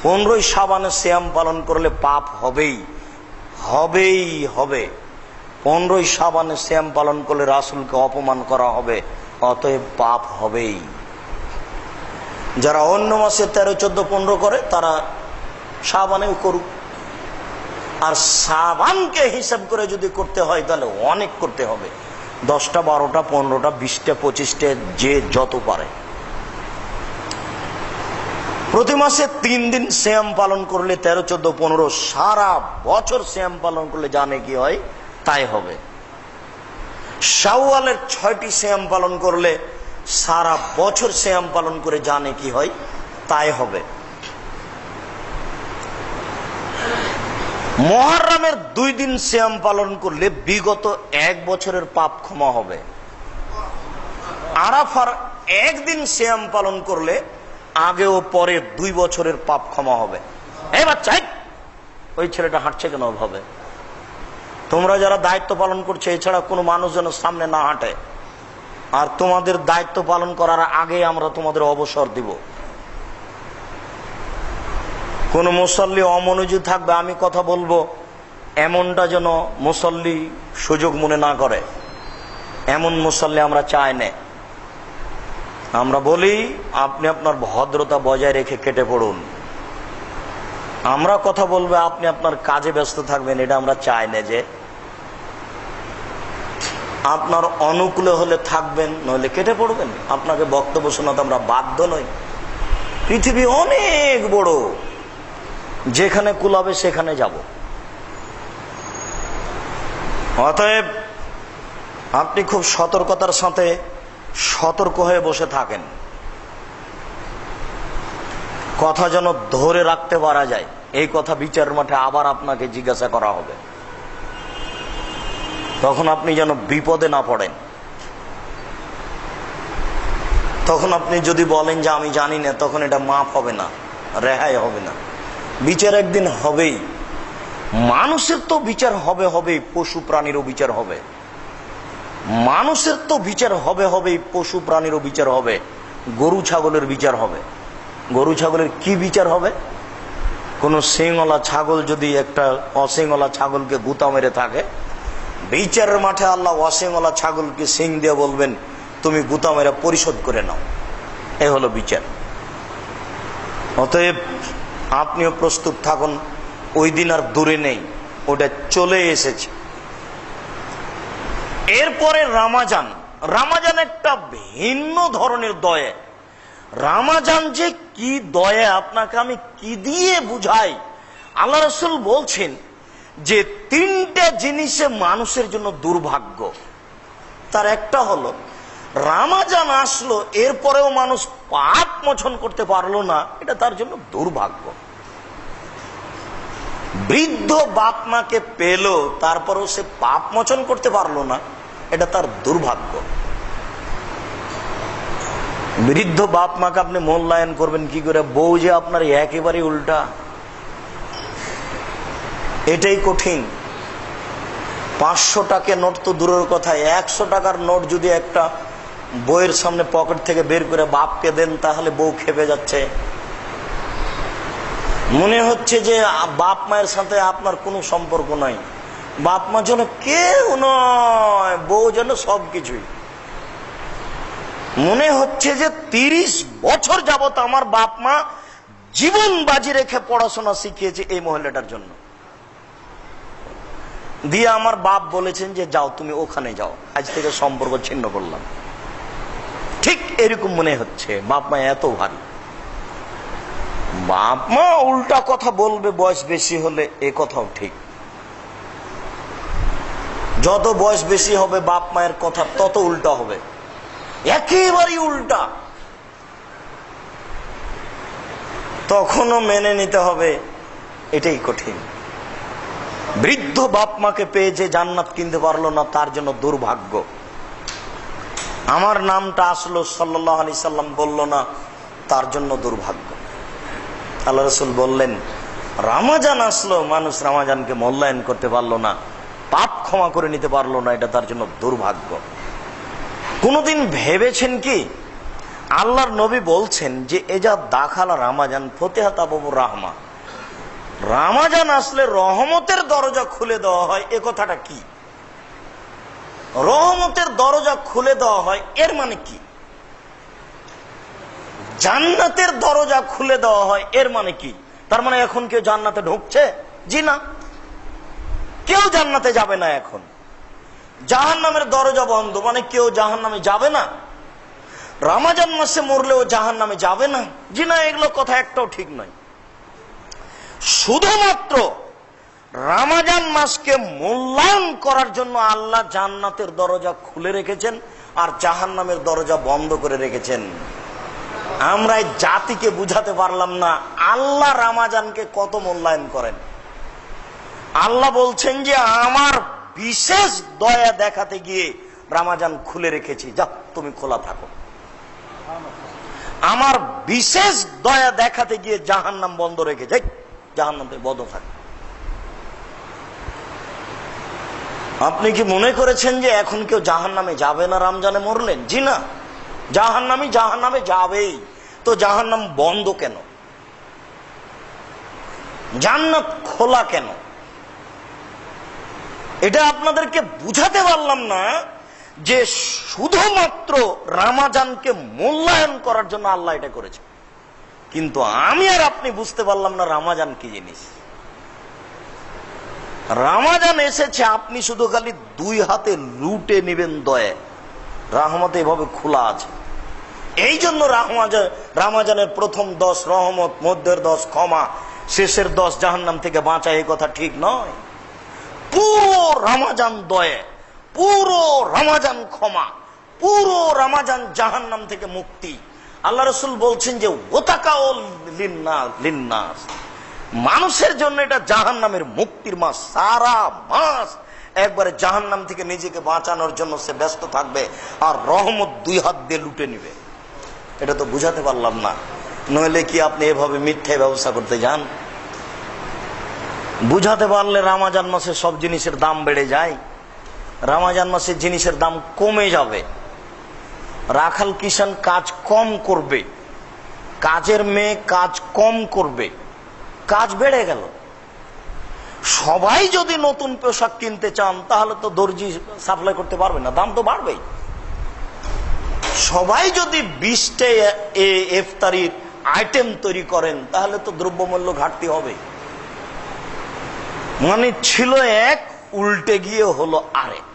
B: 15ই শাবানে সিয়াম পালন করলে পাপ হবেই হবে। 15ই শাবানে সিয়াম পালন করলে রাসূলকে অপমান করা হবে, অতএব পাপ হবেই। যারা অন্য মাসে 13, 14, 15 করে তারা শাবানেও করুক। আর শাবানকে হিসাব করে যদি করতে হয় তাহলে অনেক করতে হবে। 10টা, 12টা, 15টা, 20টা, 25টা, যে যত পারে। প্রতি মাসে 3 দিন সিয়াম পালন করলে 13, 14, 15, সারা বছর সিয়াম পালন করলে জানে কি হয় তাই হবে। শাওয়ালের 6টি সিয়াম পালন করলে সারা বছর সিয়াম পালন করে জানে কি হয় তাই হবে। মুহররমের 2 দিন সিয়াম পালন করলে বিগত 1 বছরের পাপ ক্ষমা হবে। আরাফার 1 দিন সিয়াম পালন করলে আগে ও পরে 2 বছরের পাপ ক্ষমা হবে। এই বাচ্চা, ওই ছেলেটা হাঁটছে কেন ভাবে? তোমরা যারা দায়িত্ব পালন করছে, এছাড়া কোনো মানুষ যেন সামনে না হাঁটে। আর তোমাদের দায়িত্ব পালন করার আগে আমরা তোমাদের অবসর দিব। কোন মুসল্লি অমনোযোগী থাকবে, আমি কথা বলবো, এমনটা যেন মুসল্লি সুযোগ মনে না করে। এমন মুসল্লি আমরা চাই না। আমরা বলি আপনি আপনার ভদ্রতা বজায় রেখে কেটে পড়ুন। আমরা কথা বলবো, আপনি আপনার কাজে ব্যস্ত থাকবেন, এটা আমরা চাই না। যে আপনার অনুকূলে হলে থাকবেন, নইলে কেটে পড়বেন। আপনাকে বক্তব্য শোনাতে আমরা বাধ্য নই। পৃথিবী অনেক বড়, যেখানে কুলাবে সেখানে যাব। অতএব আপনি খুব সতর্কতার সাথে সতর্ক হয়ে বসে থাকেন, কথা যেন ধরে রাখতে পারা যায়। এই কথা বিচার মাঠে আবার আপনাকে জিজ্ঞাসা করা হবে, তখন আপনি যেন বিপদে না পড়েন। তখন আপনি যদি বলেন যে আমি জানি না, তখন এটা মাফ হবে না, রেহাই হবে না। বিচার একদিন হবেই। মানুষের তো বিচার হবেই, পশু প্রাণীরও বিচার হবে। মানুষের তো বিচার হবেই, পশু প্রাণীরও বিচার হবে। গরু ছাগলের বিচার হবে। গরু ছাগলের কি বিচার হবে? কোন সিংওয়ালা ছাগল যদি একটা অসিংওয়ালা ছাগলকে গুতা মেরে থাকে, বিচারের মাঠে আল্লাহ অসিংওয়ালা ছাগলকে সিং দিয়ে বলবেন, তুমি গুতা মেরে পরিশোধ করে নাও। এ হলো বিচার। অতএব আপনিও প্রস্তুত থাকুন, ওই দিন আর দূরে নেই, ওটা চলে এসেছে। এরপরে রামাজান। রামাজান একটা ভিন্ন ধরনের দয়া। রামাজান যে কি দয়া, আপনাকে আমি কি দিয়ে বুঝাই? আল্লাহ রাসূল বলছেন যে 3টে জিনিসে মানুষের জন্য দুর্ভাগ্য। তার একটা হলো রামাজান আসলো, এরপরেও মানুষ পাপ মোচন করতে পারলো না, এটা তার জন্য দুর্ভাগ্য। বৃদ্ধ বাপ মাকে পেল, তারপরেও সে পাপ মোচন করতে পারলো না, এটা তার দুর্ভাগ্য। বৃদ্ধ বাপ মাকে আপনি মূল্যায়ন করবেন কি করে? বউ যে আপনার একেবারে উল্টা, এটাই কঠিন। 500 টাকার নোট তো দূরের কথা, 100 টাকার নোট যদি একটা বউয়ের সামনে পকেট থেকে বের করে বাপকে দেন, তাহলে বউ খেপে যাচ্ছে। মনে হচ্ছে যে বাপ মায়ের সাথে আপনার কোনো সম্পর্ক নাই, বাপ মা যেন কেউ নয়, বউ যেন সবকিছুই। মনে হচ্ছে যে 30 বছর যাবত আমার বাপ মা জীবন বাজি রেখে পড়াশোনা শিখিয়েছে এই মহিলাটার জন্য। দিয়ে আমার বাপ বলেছেন যে যাও, তুমি ওখানে যাও, আজ থেকে সম্পর্ক ছিন্ন করলাম। ঠিক এরকম মনে হচ্ছে বাপ মা এত ভারী। বাপ মা উল্টা কথা বলবে বয়স বেশি হলে, এ কথাও ঠিক। যত বয়স বেশি হবে বাপ মায়ের কথা তত উল্টা হবে, একেবারেই উল্টা। তখনও মেনে নিতে হবে, এটাই কঠিন। বৃদ্ধ বাপ মাকে পেয়ে যে জান্নাত কিনতে পারলো না, তার জন্য দুর্ভাগ্য। আমার নামটা আসলো সাল্লাল্লাহু আলাইহি সাল্লাম বলল না, তার জন্য দুর্ভাগ্য। আল্লাহ রাসূল বললেন রামাজান আসলো, মানুষ রামাজানকে মূল্যায়ন করতে পারলো না, পাপ ক্ষমা করে নিতে পারলো না, এটা তার জন্য দুর্ভাগ্য। কোনদিন ভেবেছেন কি আল্লাহর নবী বলছেন যে এজা দাখালা রামাজান ফতিহাত আবওয়াবুর রাহমা, রামাজান আসলে রহমতের দরজা খুলে দেওয়া হয়। এ কথাটা কি? রহমতের দরজা খুলে দেওয়া হয় এর মানে কি? জান্নাতের দরজা খুলে দেওয়া হয় এর মানে কি? তার মানে এখন কেউ জান্নাতে ঢুকছে? জি না, কেউ জান্নাতে যাবে না। এখন জাহান্নামের দরজা বন্ধ, মানে কেউ জাহান্নামে যাবে না। রমজান মাসে মরলেও জাহান্নামে যাবে না? জি না, এগুলো কথা একটাও ঠিক নয়। শুধুমাত্র রমজান মাসকে মূল্যায়ন করার জন্য আল্লাহ জান্নাতের দরজা খুলে রেখেছেন আর জাহান্নামের দরজা বন্ধ করে রেখেছেন। আমরা এই জাতিকে বুঝাতে পারলাম না আল্লাহ রমজানকে কত মূল্যায়ন করেন। আল্লাহ বলছেন যে আমার বিশেষ দয়া দেখাতে গিয়ে রমজান খুলে রেখেছি, যা তুমি খোলা থাকো। আমার বিশেষ দয়া দেখাতে গিয়ে জাহান্নাম বন্ধ রেখেছে, জাহান্নাম থেকে বন্ধ থাকে। আপনি কি মনে করেছেন যে এখন কেউ জাহান্নামে যাবে না রমজানে মরলেন? জি না, জাহান্নামে যাবেই। তো জাহান্নাম বন্ধ কেন? জান্নাত খোলা কেন? এটা আপনাদেরকে বুঝাতে পারলাম না যে শুধুমাত্র রমজানকে মূল্যায়ন করার জন্য আল্লাহ এটা করেছে। কিন্তু আমি আর আপনি বুঝতে পারলাম না রমজান কি জিনিস। রমজান এসেছে, আপনি শুধু খালি দুই হাতে লুটে নেবেন দয়া। রহমত এভাবে খোলা আছে। এই জন্য রমজানের প্রথম 10 রহমত, মধ্যের 10 ক্ষমা, শেষের 10 জাহান্নাম থেকে বাঁচা, এই কথা ঠিক নয়। পুরো রমজান দয়া, পুরো রমজান ক্ষমা, পুরো রমজান জাহান্নাম থেকে মুক্তি। আল্লাহ রাসূল বলছেন যে ওয়াতাকাউল লিন্নাস, মানুষের জন্য এটা জাহান্নামের মুক্তির মাস। সারা মাস একবারে জাহান্নাম থেকে নিজেকে বাঁচানোর জন্য সে ব্যস্ত থাকবে, আর রহমত 2 হাত দিয়ে লুটে নিবে। এটা তো বুঝাতে পারলাম না। নইলে কি আপনি এভাবে মিথ্যে ব্যবসা করতে যান? বুঝাতে পারলে রমজান মাসে সব জিনিসের দাম বেড়ে যায়, রমজান মাসে জিনিসের দাম কমে যাবে। রাখাল কিষান কাজ কম করবে, কাজের মেয়ে কাজ কম করবে, কাজ বেড়ে গেল। সবাই যদি নতুন পোশাক কিনতে চান তাহলে তো দর্জি সাপ্লাই করতে পারবে না, দাম তো বাড়বেই। সবাই যদি 20টা ইফতারির আইটেম তৈরি করেন তাহলে তো দ্রব্যমূল্য ঘাটতি হবে। মানে ছিল এক, উল্টে গিয়ে হলো আরেক।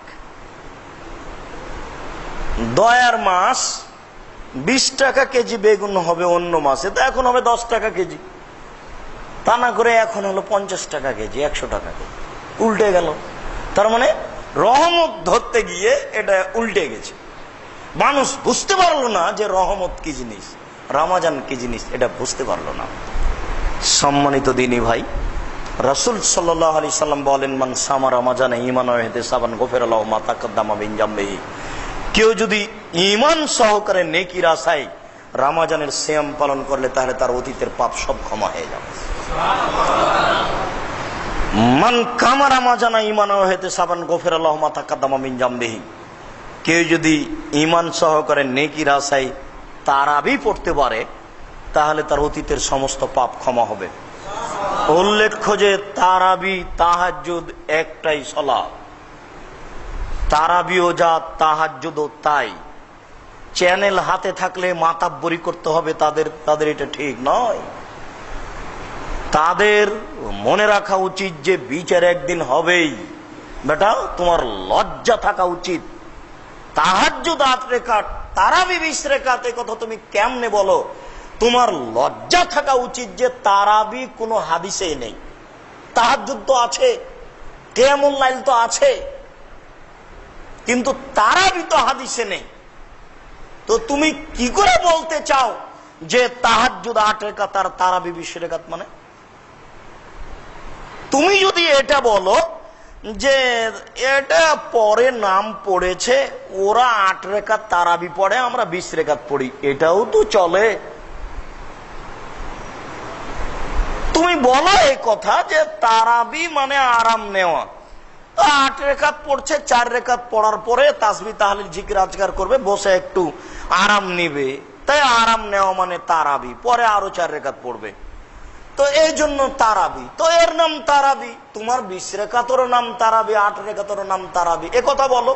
B: দয়ার মাস 20 টাকা কেজি বেগুন হবে অন্য মাসে, তো এখন হবে 10 টাকা কেজি। তা না করে এখন হলো 50 টাকা কেজি, 100 টাকা কেজি। উল্টে গেল। তার মানে রহমত ধরতে গিয়ে এটা উল্টে গেছে। মানুষ বুঝতে পারলো না যে রহমত কি জিনিস, রমজান কি জিনিস, এটা বুঝতে পারলো না। সম্মানিত দিনী ভাই, রাসূল সাল্লাল্লাহু আলাইহি সাল্লাম বলেন, মান সামা রমজান ঈমানান ওয়া ইহতিসাবান গুফিরা লাহু মা তাকাদ্দামা মিন যামবিহি। কেউ যদি ঈমান সহকারে নেকির আশায় রমজানের সিয়াম পালন করলে তাহলে তার অতীতের পাপ সব ক্ষমা হয়ে যাবে। মান কামা রমজান ঈমানান ওয়া ইহতিসাবান গুফিরা লাহু মা তাকাদ্দামা মিন যামবিহি। কেউ যদি ঈমান সহকারে নেকির আশায় তারাবি পড়তে পারে তাহলে তার অতীতের সমস্ত পাপ ক্ষমা হবে। উল্লেখ্য যে তারাবি তাহাজ্জুদ একটাই সালাত, তারাবিও যা তাহাজ্জুদও তাই। চ্যানেল হাতে থাকলে মাতাব্বরি করতে হবে তাদের এটা ঠিক নয়। তাদের মনে রাখা উচিত যে বিচার একদিন হবেই। বেটা, তোমার লজ্জা থাকা উচিত। তাহাজ্জুদ 8 রাকাত, তারাবি 20 রাকাত, এই কথা তুমি কেমনে বলো? তোমার লজ্জা থাকা উচিত যে তারাবি কোনো হাদিসেই নেই, তাহাজ্জুদ তো আছে, কিয়ামুল লাইল তো আছে, কিন্তু তারাবি তো হাদিসে নেই। তো তুমি কি করে বলতে চাও যে তাহাজ্জুদ 8 রাকাত আর তারাবি 20 রাকাত? মানে তুমি যদি এটা বলো যে এটা পরে নাম পড়েছে, ওরা 8 রাকাত তারাবি পড়ে, আমরা 20 রাকাত পড়ি, এটাও তো চলে। তুমি বলো এই কথা যে তারাবি মানে আরাম নেওয়া। 8 রাকাত পড়ছে, 4 রাকাত পড়ার পরে তাসবিহ তাহলিল জিকির আজকার করবে, বসে একটু আরাম নিবে, তাই আরাম নেওয়া মানে তারাবি। পরে আরো 4 রাকাত পড়বে, তো এই জন্য তারাবি, তো এর নাম তারাবি। তোমার 20 রাকাতেরও নাম তারাবি, 8 রাকাতেরও নাম তারাবি, এ কথা বলো।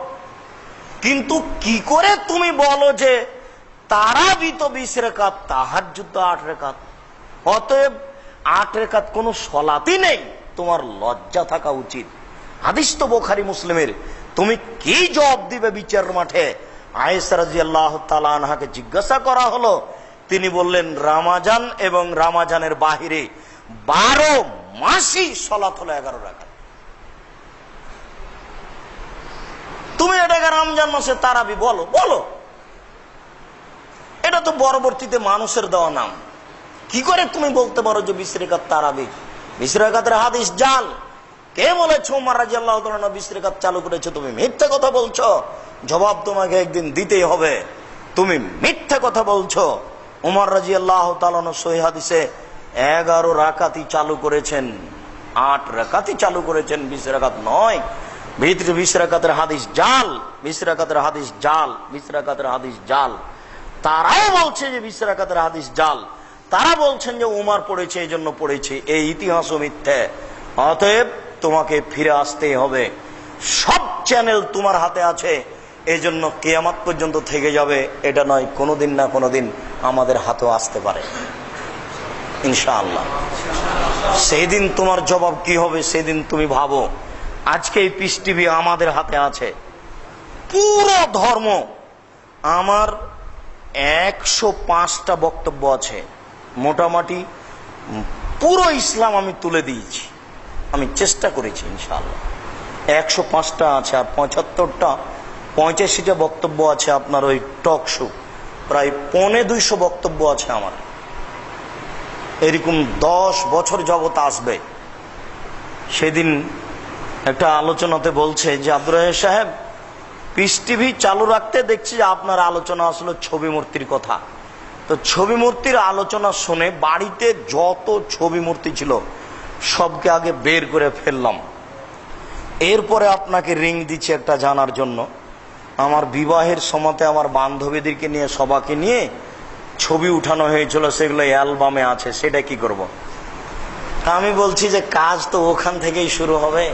B: কিন্তু কি করে তুমি বলো যে তারাবি তো 20 রাকাত, তাহাজ্জুদ তো 8 রাকাত, অতএব 8 রাকাত কোনো সলাতই নেই? তোমার লজ্জা থাকা উচিত। হাদিস তো বুখারী মুসলিমের। তুমি কি জবাব দিবে বিচার মাঠে? আয়েশা রাদিয়াল্লাহু তাআলা আনহাকে জিজ্ঞাসা করা হলো, তিনি বললেন রমজান এবং রমজানের বাহিরে 12 মাসই সালাত হলো 11 রাকাত। তুমি এটাকে রমজান মাসে তারাবি বলো? বলো। এটা তো পরবর্তীতে মানুষের দেওয়া নাম। কি করে তুমি বলতে পারো যে 20 রাকাত তারাবি? 20 রাকাতের হাদিস জাল, কে বলেছো উমর রাদিয়াল্লাহু তাআলা 20 রাকাত চালু করেছে? তুমি মিথ্যা কথা বলছো। জবাব তোমাকে একদিন দিতেই হবে। তুমি মিথ্যা কথা বলছো। উমর রাদিয়াল্লাহু তাআলা সহিহ হাদিসে 11 রাকাতই চালু করেছেন, 8 রাকাতই চালু করেছেন, 20 রাকাত নয়। ভিতরে 20 রাকাতের হাদিস জাল, 20 রাকাতের হাদিস জাল, 20 রাকাতের হাদিস জাল। তারাও বলছে যে 20 রাকাতের হাদিস জাল। তারা বলছেন যে উমর পড়েছে এই জন্য পড়েছে। এই ইতিহাসও মিথ্যে। অতএব তোমাকে ফিরে আসতেই হবে। সব চ্যানেল তোমার হাতে আছে, এই জন্য কিয়ামত পর্যন্ত থেকে যাবে এটা নয়, কোনোদিন না কোনোদিন আমাদের হাতেও আসতে পারে ইনশাআল্লাহ। সেই দিন তোমার জবাব কি হবে সেদিন তুমি ভাবো। আজকে এই পিস টিভি আমাদের হাতে আছে। পুরো ধর্ম আমার 105টা বক্তব্য আছে, মোটামুটি পুরো ইসলাম আমি তুলে দিয়েছি। আমি চেষ্টা করেছি ইনশাআল্লাহ। 105টা আছে, আর 85টা বক্তব্য আছে আপনার ওই টক শো। প্রায় 250 বক্তব্য আছে আমার। এরকম 10 বছর যাবত আসবে। সেদিন একটা আলোচনাতে বলছে যে আব্দুর রাজ্জাক সাহেব, পিস টিভি চালু রাখতে দেখছি যে আপনার আলোচনা আসলে ছবি মূর্তির কথা। তো ছবি মূর্তির আলোচনা শুনে বাড়িতে যত ছবি মূর্তি ছিল সবকে আগে বের করে ফেললাম। এরপরে আপনাকে রিং দিচ্ছি একটা জানার জন্য। আমার বিবাহের সময়তে আমার বান্ধবীদেরকে নিয়ে সবাইকে নিয়ে ছবি উঠানো হয়েছিল, সেগুলো অ্যালবামে আছে, সেটা কি করব? আমি বলছি যে কাজ তো ওখান থেকেই শুরু হবে।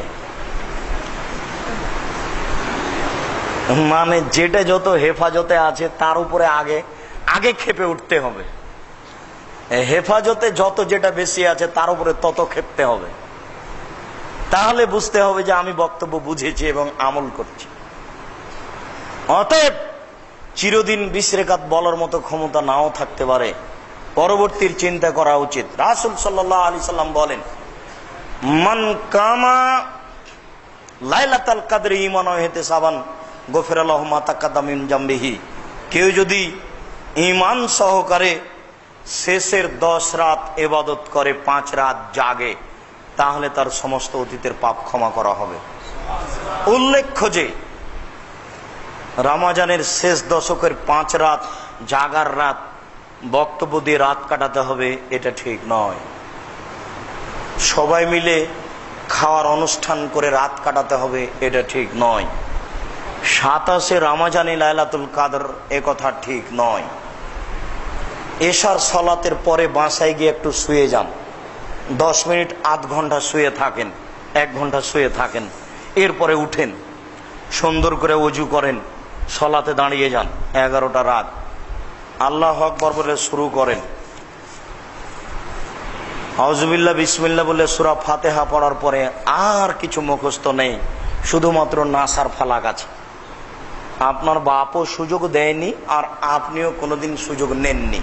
B: মানে যেটা যত হেফাজতে আছে তার উপরে আগে আগে খেপে উঠতে হবে। হেফাজতে যত যেটা বেশি আছে তার উপরে তত খেপতে হবে। তাহলে বুঝতে হবে যে আমি বক্তব্য বুঝেছি এবং আমল করছি। অতএব চিরদিন 20 রাকাত বলার মতো ক্ষমতা নাও থাকতে পারে, পরবর্তীর চিন্তা করা উচিত। রাসূল সাল্লাল্লাহু আলাইহি সাল্লাম বলেন, মান কামা লাইলাতুল কদর ঈমানাও ইহতিসাবান গফিরা লাহু মা তাকাদ্দামা মিন জামবিহি। কেউ যদি ঈমান সহকারে শেষের 10 রাত ইবাদত করে, 5 রাত জাগে, তাহলে তার সমস্ত অতীতের পাপ ক্ষমা করা হবে। উল্লেখ্য যে রমজানের শেষ দশকের 5 রাত জাগার রাত, বক্তব্য দিয়ে রাত কাটাতে হবে, এটা ঠিক নয়। সবাই মিলে খাওয়ার অনুষ্ঠান করে রাত কাটাতে হবে, এটা ঠিক নয়। 27 রমজানে লাইলাতুল কদর, এ কথা ঠিক নয়। এশার সালাতের পরে বাসায় গিয়ে একটু শুয়ে যান, 10 মিনিট, আধ ঘন্টা শুয়ে থাকেন, 1 ঘন্টা শুয়ে থাকেন, এরপরে উঠেন, সুন্দর করে ওযু করেন, সালাতে দাঁড়িয়ে যান। 11টা রাত আল্লাহু আকবার বলে শুরু করেন। আউযুবিল্লাহ বিসমিল্লাহ বলে সূরা ফাতিহা পড়ার পরে আর কিছু মুখস্থ নেই, শুধুমাত্র নাস আর ফালাক আছে। আপনার বাপও সুযোগ দেয়নি, আর আপনিও কোনোদিন সুযোগ নেননি,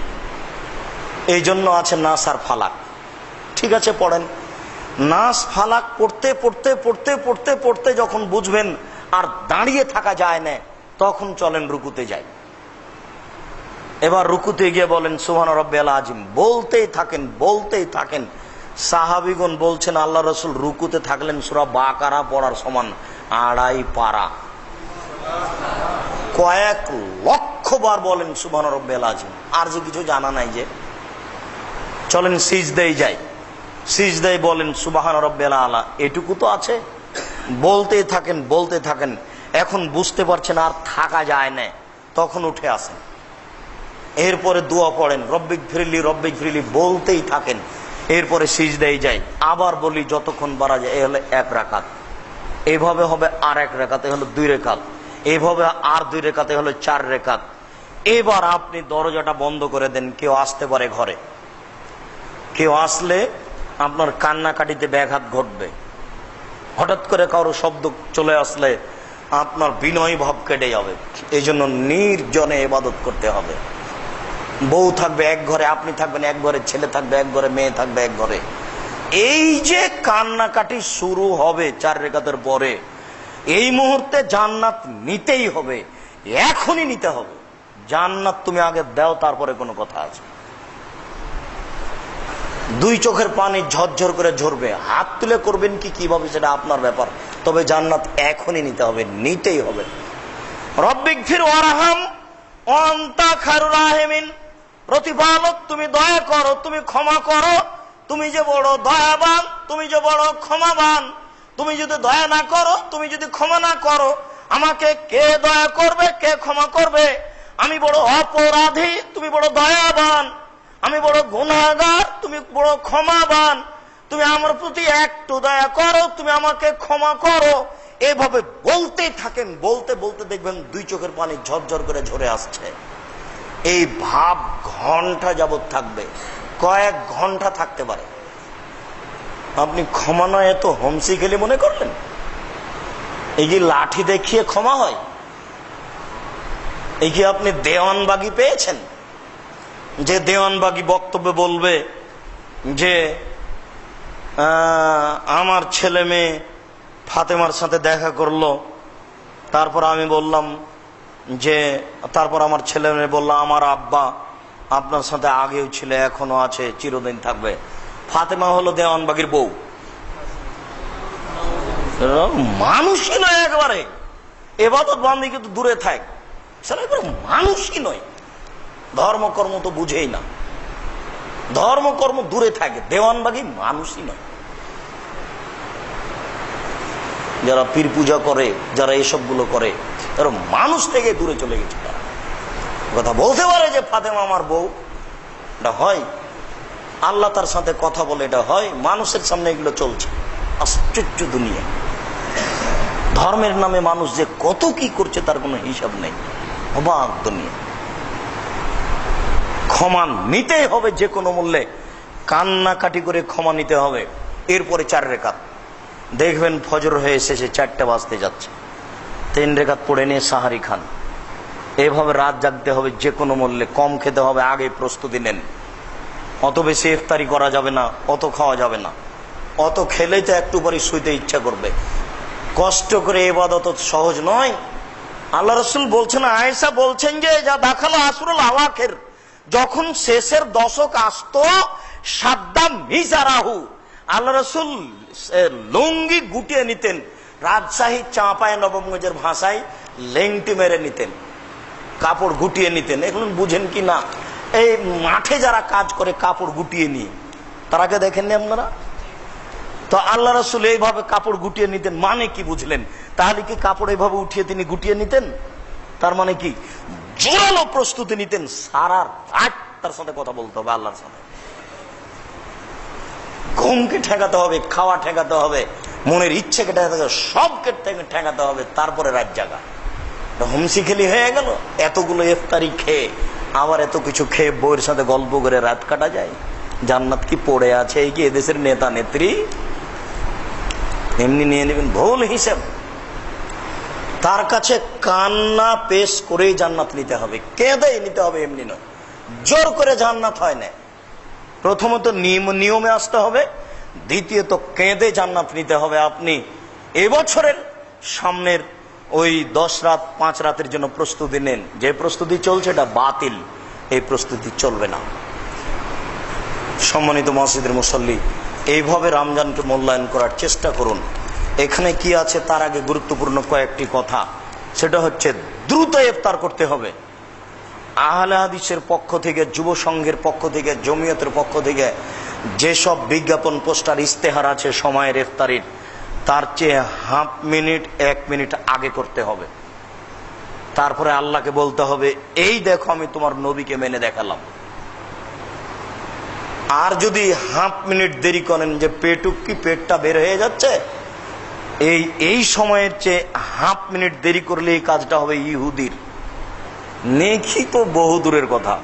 B: এই জন্য আছে নাস আর ফালাক। ঠিক আছে, পড়েন। নাস ফালাক পড়তে পড়তে পড়তে পড়তে পড়তে যখন বুঝবেন আর দাঁড়িয়ে থাকা যায় না, তখন চলেন রুকুতে যাই। এবার রুকুতে গিয়ে বলেন সুবহান রাব্বিয়াল আযীম, বলতেই থাকেন বলতেই থাকেন। সাহাবীগণ বলছেন আল্লাহ রাসূল রুকুতে থাকলেন সূরা বাকারা পড়ার সমান 2.5 পারা। কয়েক লক্ষ বার বলেন সুবহান রাব্বিয়াল আযীম। আর যে কিছু জানা নাই যে, চলেন সিজদায় যাই, সিজদায় বলেন সুবহান রাব্বিয়াল আলা, এটুকু তো আছে। বলতেই থাকেন বলতে থাকেন। এখন বুঝতে পারছেন আর থাকা যায় না, তখন উঠে আসেন। এরপরে দোয়া পড়েন, রব্বিক ফিরলি রব্বিক ফিরলি, বলতেই থাকেন। এরপরে সিজদায় যাই, আবার বলি যতক্ষণ পারা যায়। এ হলো 1 রাকাত। এইভাবে হবে আর 1 রাকাতে হলো 2 রাকাত। এইভাবে আর 2 রাকাতে হলো 4 রাকাত। এবার আপনি দরজাটা বন্ধ করে দেন, কেউ আসতে পারে ঘরে। কেউ আসলে আপনার কান্নাকাটিতে ব্যাঘাত ঘটবে। হঠাৎ করে কারো শব্দ চলে আসলে আপনার বিনয় ভাব কেটে যাবে। এই জন্য নির্জনে ইবাদত করতে হবে। বউ থাকবে এক ঘরে, আপনি থাকবেন এক ঘরে, ছেলে থাকবে এক ঘরে, মেয়ে থাকবে এক ঘরে। এই যে কান্নাকাটি শুরু হবে 4 রাকাতের পরে, এই মুহূর্তে জান্নাত নিতেই হবে, এখনই নিতে হবে। জান্নাত তুমি আগে দাও, তারপরে কোনো কথা আছে। দুই চোখের পানি ঝরঝর করে ঝরবে। হাত তুলে করবেন কি কিভাবে সেটা আপনার ব্যাপার, তবে জান্নাত এখনই নিতে হবে, নিতেই হবে। রব্বিগফির ওয়ারহাম ওয়ান্তা খায়রুর রাহিমিন, প্রতিপালক তুমি দয়া করো, তুমি ক্ষমা করো, তুমি যে বড় দয়াবান, তুমি যে বড় ক্ষমাবান। তুমি যদি দয়া না করো, তুমি যদি ক্ষমা না করো, আমাকে কে দয়া করবে, কে ক্ষমা করবে? আমি বড় অপরাধী, তুমি বড় দয়াবান। আমি বড় গুনাহগার, তুমি বড় ক্ষমাবান। তুমি আমার প্রতি একটু দয়া করো, তুমি আমাকে ক্ষমা করো। এভাবে বলতেই থাকেন, বলতে বলতে দেখবেন দুই চোখের পানি ঝরঝর করে ঝরে আসছে। এই ভাব ঘন্টা যাবত থাকবে, কয়েক ঘন্টা থাকতে পারে। আপনি ক্ষমা নয় এত হোমসি খেলে মনে করলেন? এই কি লাঠি দেখিয়ে ক্ষমা হয়? এই কি আপনি দেওয়ানবাগি পেয়েছেন যে দেওয়ানবাগি বক্তব্যে বলবে যে আমার ছেলে মেয়ে ফাতেমার সাথে দেখা করলো, তারপর আমি বললাম যে, তারপর আমার ছেলে মেয়ে বললো আমার আব্বা আপনার সাথে আগেও ছিল, এখনো আছে, চিরদিন থাকবে। ফাতেমা হলো দেওয়ানবাগির বউ। মানুষই নয় একবারে, এবাদত বান্দি কিন্তু দূরে থাক, সেটা একবার মানুষই নয়। ধর্মকর্ম তো বুঝেই না, ধর্মকর্ম দূরে থাকে, দেওয়ানবাগি মানুষই নয়। যারা পীর পূজা করে, যারা এসবগুলো করে, তারা মানুষ থেকে দূরে চলে গেছে। তারা কথা বলতে পারে যে ফাতেমা আমার বউ, এটা হয়। আল্লাহ তার সাথে কথা বলে, এটা হয়। মানুষের সামনে এগুলো চলছে। আশ্চর্য দুনিয়া। ধর্মের নামে মানুষ যে কত কি করছে তার কোনো হিসাব নেই। অবাক দুনিয়া। ক্ষমা নিতেই হবে যে কোনো মূল্যে, কান্নাকাটি করে ক্ষমা নিতে হবে। এরপরে 4 রেখাত দেখবেন ফজর হয়ে এসেছে, 4টা বাজতে যাচ্ছে, 3 রেখাত পড়ে নিয়ে সাহারি খান। এইভাবে রাত জাগতে হবে যে কোনো মূল্যে, কম খেতে হবে, আগে প্রস্তুতি নেন। অত বেশি ইফতারি করা যাবে না, অত খাওয়া যাবে না। অত খেলেই তো একটু পরে শুইতে ইচ্ছা করবে। কষ্ট করে ইবাদত সহজ নয়। আল্লাহ রাসূল বলছেন, আয়েশা বলছেন যে যা দাখাল আসরুল আওয়াখির, যখন শেষের দশক আসতো, সাদ্দাম মিজারাহু, আল্লাহ রাসূল লুঙ্গি গুটিয়ে নিতেন। রাজশাহী চাঁপায় নবমগঞ্জের ভাষায় লেংটি মেরে নিতেন, কাপড় গুটিয়ে নিতেন। এখন বুঝেন কি না, এই মাঠে যারা কাজ করে কাপড় গুটিয়ে নিয়ে, তারাকে দেখেননি আপনারা? তো আল্লাহ রাসূল এইভাবে কাপড় গুটিয়ে নিতেন, মানে কি বুঝলেন? তাহলে কি কাপড় এইভাবে উঠিয়ে তিনি গুটিয়ে নিতেন? তার মানে কি জোরালো প্রস্তুতি নিতেন, সারা রাত তার সাথে কথা বলতে হবে আল্লাহর সাথে। ঘুমকে ঠেকাতে হবে, খাওয়া ঠেকাতে হবে, মনের ইচ্ছেকে ঠেকাতে হবে, সবকে ঠেকাতে হবে, তারপরে রাত জাগা। হোমসি খেলি হয়ে গেল। এতগুলো ইফতারি খেয়ে, আবার এত কিছু খেয়ে বউয়ের সাথে গল্প করে রাত কাটা যায়? জান্নাত কি পড়ে আছে? এই কি এদেশের নেতা নেত্রী? এমনি নিয়ে নেবেন, ভুল হিসেব। তার কাছে কান্না পেশ করেই জান্নাত নিতে হবে, কেঁদেই নিতে হবে, এমনি নয়। জোর করে জান্নাত হয় না। প্রথমত নিয়মে আসতে হবে, দ্বিতীয়ত কেঁদে জান্নাত নিতে হবে। আপনি এবছরের সামনের ওই 10 রাত 5 রাতের জন্য প্রস্তুতি নেন। যে প্রস্তুতি চলছে এটা বাতিল, এই প্রস্তুতি চলবে না। সম্মানিত মসজিদের মুসল্লি, এইভাবে রমজানকে মূল্যায়ন করার চেষ্টা করুন। এখানে কি আছে তার আগে গুরুত্বপূর্ণ কয়েকটি কথা, সেটা হচ্ছে দ্রুত ইফতার করতে হবে। আহলে হাদিসের পক্ষ থেকে, যুব সংঘের পক্ষ থেকে, জমিয়তের পক্ষ থেকে যেসব বিজ্ঞাপন, পোস্টার, ইস্তেহার আছে সময়ের ইফতারির, তার চেয়ে হাফ মিনিট 1 মিনিট আগে করতে হবে। তারপরে আল্লাহকে বলতে হবে, এই দেখো আমি তোমার নবীকে মেনে দেখালাম। আর যদি হাফ মিনিট দেরি করেন যে পেটটা বের হয়ে যাচ্ছে, এই সময়ের চেয়ে হাফ মিনিট দেরি করলে এই কাজটা হবে ইহুদির। নেকি তো বহু দূরের কথা,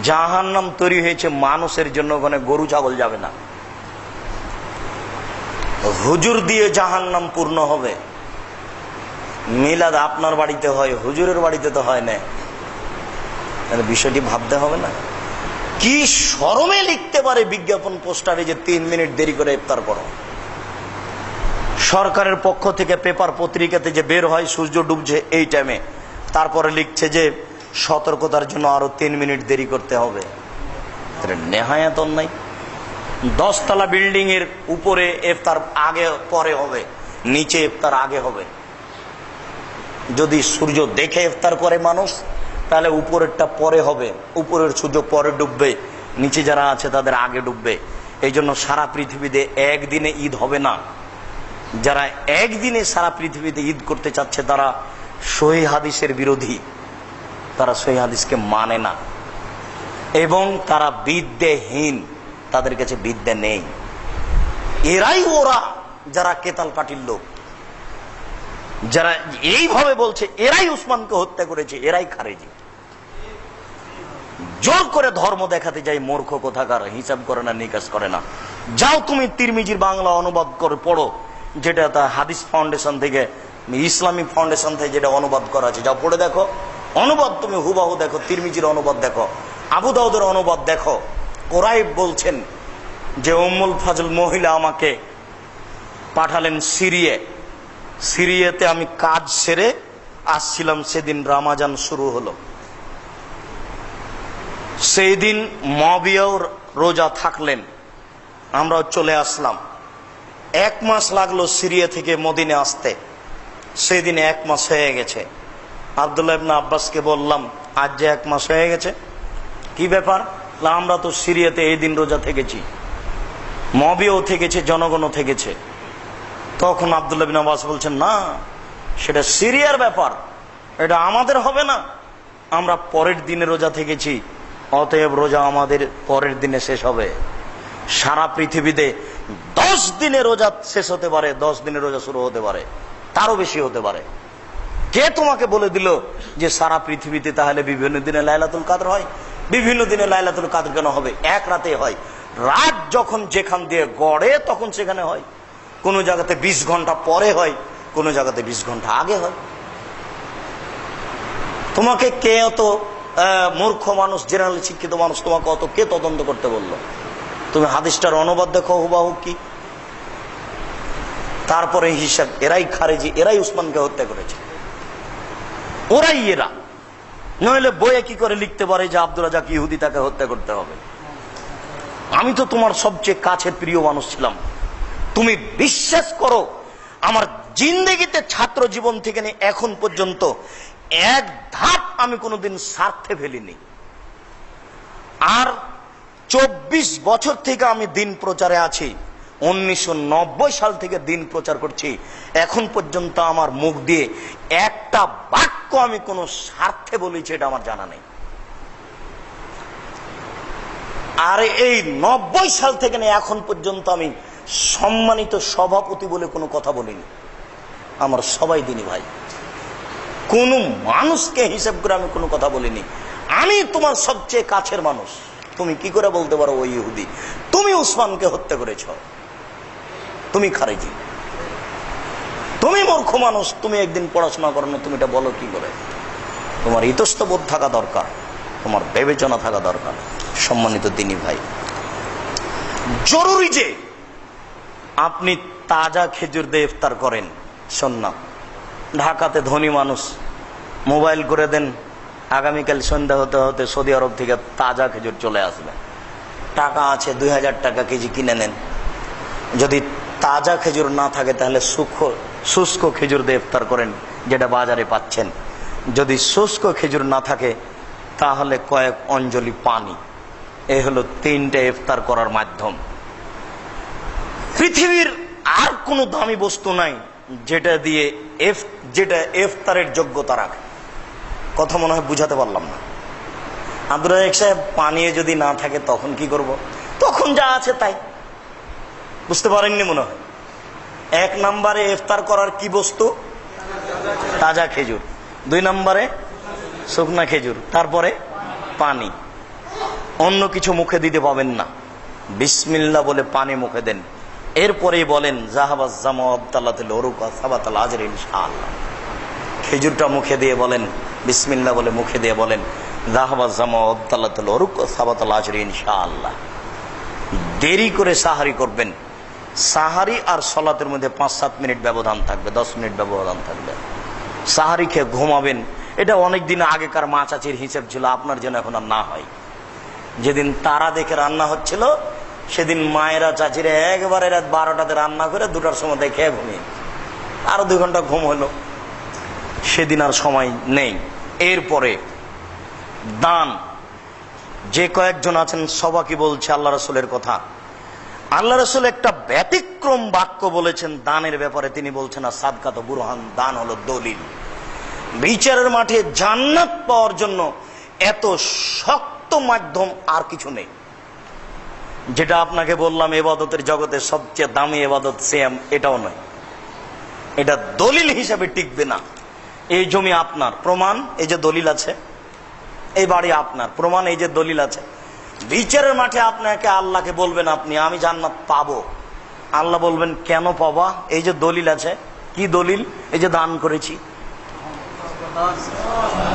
B: জাহান্নাম তৈরি হয়েছে মানুষের জন্য, ওখানে গরু ছাগল যাবে না। হুজুর দিয়ে জাহান্নাম পূর্ণ হবে। মিলাদ আপনার বাড়িতে হয়, হুজুরের বাড়িতে তো হয় না। বিষয়টি ভাবতে হবে না? কি শরমে লিখতে পারে বিজ্ঞাপন পোস্টারে যে 3 মিনিট দেরি করে ইফতার করো। সরকারের পক্ষ থেকে পেপার পত্রিকাতে যে বের হয় সূর্য ডুবছে এই টাইমে, তারপরে লিখছে যে সতর্কতার জন্য আরো 3 মিনিট দেরি করতে হবে। নেহায়াত অন্যায়। 10 তলা বিল্ডিং এর উপরে ইফতার আগে পরে হবে, নিচে ইফতার আগে হবে। যদি সূর্য দেখে ইফতার করে মানুষ, তাহলে উপরেরটা পরে হবে, উপরের সূর্য পরে ডুববে, নিচে যারা আছে তাদের আগে ডুববে। এই জন্য সারা পৃথিবীতে একদিনে ঈদ হবে না। যারা একদিনে সারা পৃথিবীতে ঈদ করতে চাচ্ছে তারা সহিহ হাদিসের বিরোধী, তারা সহিহ হাদিসকে মানে না এবং তারা বিদ্যাহীন, তাদের কাছে বিদ্যা নেই। এরাই ওরা যারা কেতাল পার্টির লোক, যারা এইভাবে বলছে এরাই উসমানকে হত্যা করেছে, এরাই খারেজি। জোর করে ধর্ম দেখাতে যাই মূর্খ কোথাকার, হিসাব করে না, নিকাশ করে না। যাও তুমি তিরমিজির বাংলা অনুবাদ করে পড়ো, যেটা তা হাদিস ফাউন্ডেশন থেকে, ইসলামিক ফাউন্ডেশন থেকে যেটা অনুবাদ করা আছে, যাও পড়ে দেখো। অনুবাদ তুমি হুবাহু দেখো, তিরমিজির অনুবাদ দেখো, আবু দাউদের অনুবাদ দেখো। কোরাইব বলছেন যে উম্মুল ফাজল মহিলা আমাকে পাঠালেন সিরিয়াতে আমি কাজ সেরে আসছিলাম, সেদিন রামাজান শুরু হলো। সেই দিন মুআবিয়াও রোজা থাকলেন, আমরাও চলে আসলাম। 1 মাস লাগলো সিরিয়া থেকে মদিনে আসতে, সেই দিন 1 মাস হয়ে গেছে। আব্দুল্লাহ ইবনে আব্বাসকে বললাম, আজ যে 1 মাস হয়ে গেছে, কি ব্যাপার? আমরা তো সিরিয়াতে এই দিন রোজা থেকেছি, মুআবিয়াও থেকেছে, জনগণও থেকেছে। তখন আব্দুল্লাহ ইবনে আব্বাস বলছেন, না, সেটা সিরিয়ার ব্যাপার, এটা আমাদের হবে না। আমরা পরের দিনে রোজা থেকেছি, অতএব রোজা আমাদের পরের দিনে শেষ হবে। সারা পৃথিবীতে 10 দিনে রোজা শেষ হতে পারে, 10 দিনে রোজা শুরু হতে পারে, তারও বেশি হতে পারে। কে তোমাকে বলে দিল যে সারা পৃথিবীতে তাহলে বিভিন্ন দিনে লাইলাতুল কাদর হয়? বিভিন্ন দিনে লাইলাতুল কাদর কেন হবে? এক রাতে হয়। রাত যখন যেখান দিয়ে গড়ে তখন সেখানে হয়। কোন জায়গাতে 20 ঘন্টা পরে হয়, কোন জায়গাতে 20 ঘন্টা আগে হয়। তোমাকে কে অত মূর্খ মানুষ, জেনারেল শিক্ষিত মানুষ, তোমাকে অত কে তদন্ত করতে বললো? তুমি হাদিসটার অনুবাদ দেখো হুবাহু কি। তারপরে হিসাব, এরাই খারেজি, এরাই উসমানকে হত্যা করেছে, ওরাই এরা। নইলে বইয়ে কি করে লিখতে পারে যে আব্দুর রাজ্জাক ইহুদি, তাকে হত্যা করতে হবে? আমি তো তোমার সবচেয়ে কাছের প্রিয় মানুষ ছিলাম। তুমি বিশ্বাস করো, আমার জিন্দেগিতে ছাত্র জীবন থেকে নিয়ে এখন পর্যন্ত এক ধাপ আমি কোনোদিন স্বার্থে ফেলিনি। আর 24 বছর থেকে আমি দিন প্রচারে আছি, 1990 সাল থেকে দিন প্রচার করছি। এখন পর্যন্ত আমার মুখ দিয়ে একটা বাক্য আমি কোনো স্বার্থে বলেছি এটা আমার জানা নেই। আর এই 90 সাল থেকে নিয়ে এখন পর্যন্ত আমি সম্মানিত সভাপতি বলে কোনো কথা বলিনি। আমার সবাই দিনী ভাই, কোন মানুষকে হিসাব করে আমি কোনো কথা বলিনি। আমি তোমার সবচেয়ে কাছের মানুষ, তুমি কি করে বলতে পারো ওই ইহুদি? তুমি উসমানকে হত্যা করেছ, তুমি খারেজি, তুমি মূর্খ মানুষ। তুমি একদিন পড়াশোনা করো না, তুমি এটা বলো কি করে? তোমার ইতস্তবোধ থাকা দরকার, তোমার বিবেচনা থাকা দরকার। সম্মানিত দিনী ভাই, জরুরি যে আপনি তাজা খেজুর দিয়ে ইফতার করেন। শোন না, ঢাকাতে ধনী মানুষ, মোবাইল করে দেন, আগামীকাল সন্ধ্যা হতে হতে সৌদি আরব থেকে তাজা খেজুর চলে আসবে। টাকা আছে, 2000 টাকা কেজি কিনে নেন। যদি তাজা খেজুর না থাকে তাহলে শুষ্ক খেজুর দিয়ে ইফতার করেন, যেটা বাজারে পাচ্ছেন। যদি শুষ্ক খেজুর না থাকে তাহলে কয়েক অঞ্জলি পানি। এই হলো 3টে ইফতার করার মাধ্যম। পৃথিবীর আর কোনো দামি বস্তু নাই যেটা দিয়ে যেটা ইফতারের যোগ্যতা রাখে। কথা মনে হয় বুঝাতে পারলাম না। আব্দুর রাজ্জাক সাহেব, পানিয়ে যদি না থাকে তখন কি করব? তখন যা আছে তাই। বুঝতে পারেননি মনে হয়। 1 নম্বরে ইফতার করার কি বস্তু? তাজা খেজুর। 2 নম্বরে শুকনা খেজুর, তারপরে পানি। অন্য কিছু মুখে দিতে পাবেন না। বিসমিল্লাহ বলে পানি মুখে দেন, এরপরেই বলেন জাহাবাজ জামাতালাতুল উরুকা সাবাতাল আজর ইনশাআল্লাহ। খেজুরটা মুখে দিয়ে বলেন, বিসমিল্লাহ বলে মুখে দিয়ে বলেন জাহাবাজ জামাতালাতুল উরুকা সাবাতাল আজর ইনশাআল্লাহ। দেরি করে সাহারি করবেন। সাহারি আর সালাতের মধ্যে 5-7 মিনিট ব্যবধান থাকবে, 10 মিনিট ব্যবধান থাকবে। সাহারি খেয়ে ঘুমাবেন। এটা অনেক দিন আগেকার মা চাচির হিসেব ছিল, আপনার যেন এখন আর না হয়। যেদিন তারা দেখে রান্না হচ্ছিল সেদিন মায়েরা চাচিরা একবারে রাত 12টাতে রান্না করে 2টার সময় খেয়ে ঘুমিয়ে, আরো 2 ঘন্টা ঘুম হলো। সেদিন আর সময় নেই। এরপরে দান, যে কয়েকজন আছেন সবাইকে বলছে আল্লাহ রাসূলের কথা। আল্লাহ রাসূল একটা ব্যতিক্রম বাক্য বলেছেন দানের ব্যাপারে। তিনি বলছেন সাদকাত বুরহান, দান হলো দলিল। বিচারের মাঠে জান্নাত পাওয়ার জন্য এত শক্ত মাধ্যম আর কিছু নেই। যেটা আপনাকে বললাম ইবাদতের জগতে সবচেয়ে দামি ইবাদত সিয়াম, এটাও নয়। এটা দলিল হিসাবে টিকবে না। এই জমি আপনার, প্রমাণ এই যে দলিল আছে। এই বাড়ি আপনার, প্রমাণ এই যে দলিল আছে। বিচারের মাঠে আপনাকে আল্লাহকে বলবেন আপনি আমি জান্নাত পাবো, আল্লাহ বলবেন কেন পাবা? এই যে দলিল আছে। কি দলিল? এই যে দান করেছি।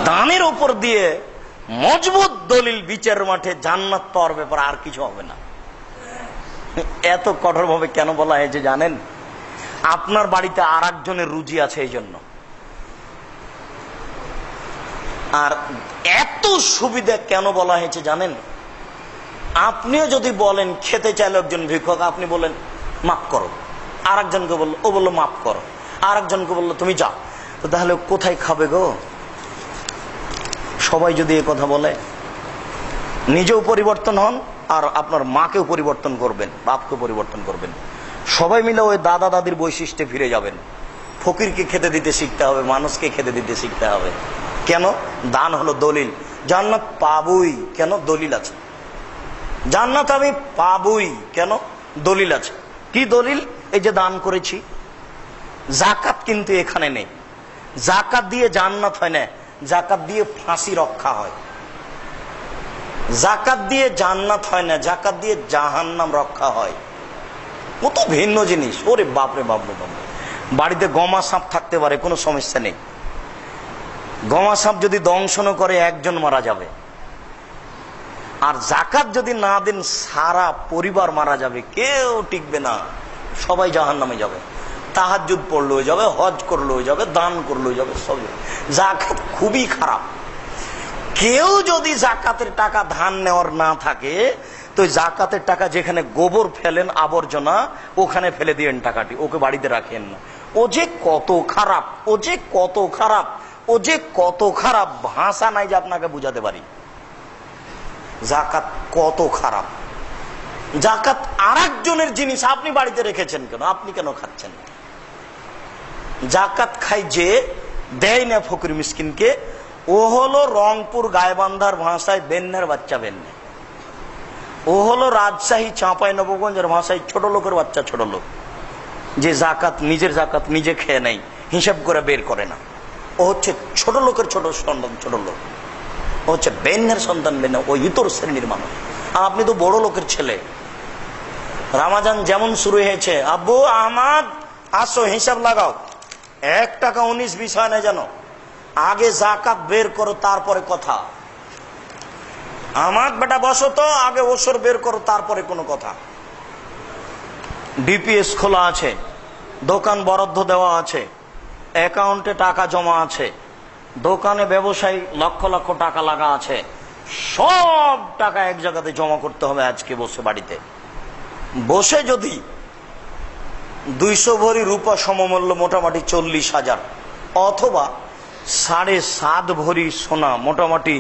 B: দানের উপর দিয়ে মজবুত দলিল বিচারের মাঠে জান্নাত পাওয়ার ব্যাপার, আর কিছু হবে না। এত কঠোর ভাবে কেন বলা হয়েছে জানেন? আপনার বাড়িতে আর একজনের রুজি আছে এই জন্য। আর এত সুবিধা কেন বলা হয়েছে জানেন? আপনিও যদি বলেন খেতে চাইলে একজন ভিক্ষক, আপনি বলেন মাফ করো, আর একজনকে বললো, ও বললো মাফ করো, আর একজনকে বললো তুমি যাও, তো তাহলে কোথায় খাবে গো? সবাই যদি এ কথা বলে, নিজেও পরিবর্তন হন আর আপনার মাকেও পরিবর্তন করবেন, বাপকেও পরিবর্তন করবেন। সবাই মিলে ওই দাদা দাদির বৈশিষ্ট্যে ফিরে যাবেন। ফকিরকে খেতে দিতে শিখতে হবে, মানুষকে খেতে দিতে শিখতে হবে। কেন? দান হলো দলিল। জান্নাত পাবই কেন? দলিল আছে। জান্নাত আমি পাবই কেন? দলিল আছে। কি দলিল? এই যে দান করেছি। যাকাত কিন্তু এখানে নেই। যাকাত দিয়ে জান্নাত হয় না, যাকাত দিয়ে ফাঁসি রক্ষা হয়। যাকাত দিয়ে জান্নাত হয় না, যাকাত দিয়ে জাহান্নাম রক্ষা হয়। কত ভিন্ন জিনিস। ওরে বাপরে বাপরে বাপ। বাড়িতে গমা সাপ থাকতে পারে, কোনো সমস্যা নেই। গমা সাপ যদি দংশন করে একজন মারা যাবে। আর যাকাত যদি না দেন সারা পরিবার মারা যাবে, কেউ টিকবে না, সবাই জাহান্নামে যাবে। তাহাজ্জুদ পড়লেও যাবে, হজ করলেও যাবে, দান করলেও যাবে, সব যাবে। যাকাত খুবই খারাপ। কেউ যদি যাকাতের টাকা ধান নেওয়ার না থাকে, তো যাকাতের টাকা যেখানে গোবর ফেলেন, আবর্জনা, ওখানে ফেলে দিয়েন টাকাটি, ওকে বাড়িতে রাখেন না। ও যে কত খারাপ, ও যে কত খারাপ, ও যে কত খারাপ, ভাষা নাই যে আপনাকে বুঝাতে পারি। যাকাত কত খারাপ। যাকাত আর একজনের জিনিস, আপনি বাড়িতে রেখেছেন কেন? আপনি কেন খাচ্ছেন? যাকাত খাই যে, দেয় না ফকির মিসকিনকে, ও হলো রংপুর গাইবান্ধার ভাষায় বেন্নের বাচ্চা বেন্নে। ও হলো রাজশাহী চাঁপাইনবাবগঞ্জের ভাষায় ছোট লোকের বাচ্চা ছোট লোক, যে যাকাত নিজের যাকাত নিজে খেয়ে নেই, হিসাব করে বের করে না। ও হচ্ছে ছোট লোকের ছোট সন্তান, ছোট লোক। ও হচ্ছে বেন্নের সন্তান, বেন্নে, ও ইতর শ্রেণীর মানুষ। আর আপনি তো বড় লোকের ছেলে। রামাজান যেমন শুরু হয়েছে, আব্বু আহমদ আসো হিসাব লাগাও, 1 টাকা 19 বিষয় না জানো, আগে যাকাত বের করো তারপরে কথা। আমার বেটা বসো তো, আগে ওসর বের করো তারপরে কোনো কথা। ডিপিএস খোলা আছে, দোকান বরাদ্দ দেওয়া আছে, অ্যাকাউন্টে টাকা জমা আছে, দোকানে ব্যবসায়ী লক্ষ লক্ষ টাকা লাগা আছে, সব টাকা এক জায়গাতে জমা করতে হবে আজকে বসে বাড়িতে বসে। যদি 200 ভরি রূপা সমমূল্য মোটামুটি 40,000, অথবা 7.5 ভরি সোনা মোটামুটি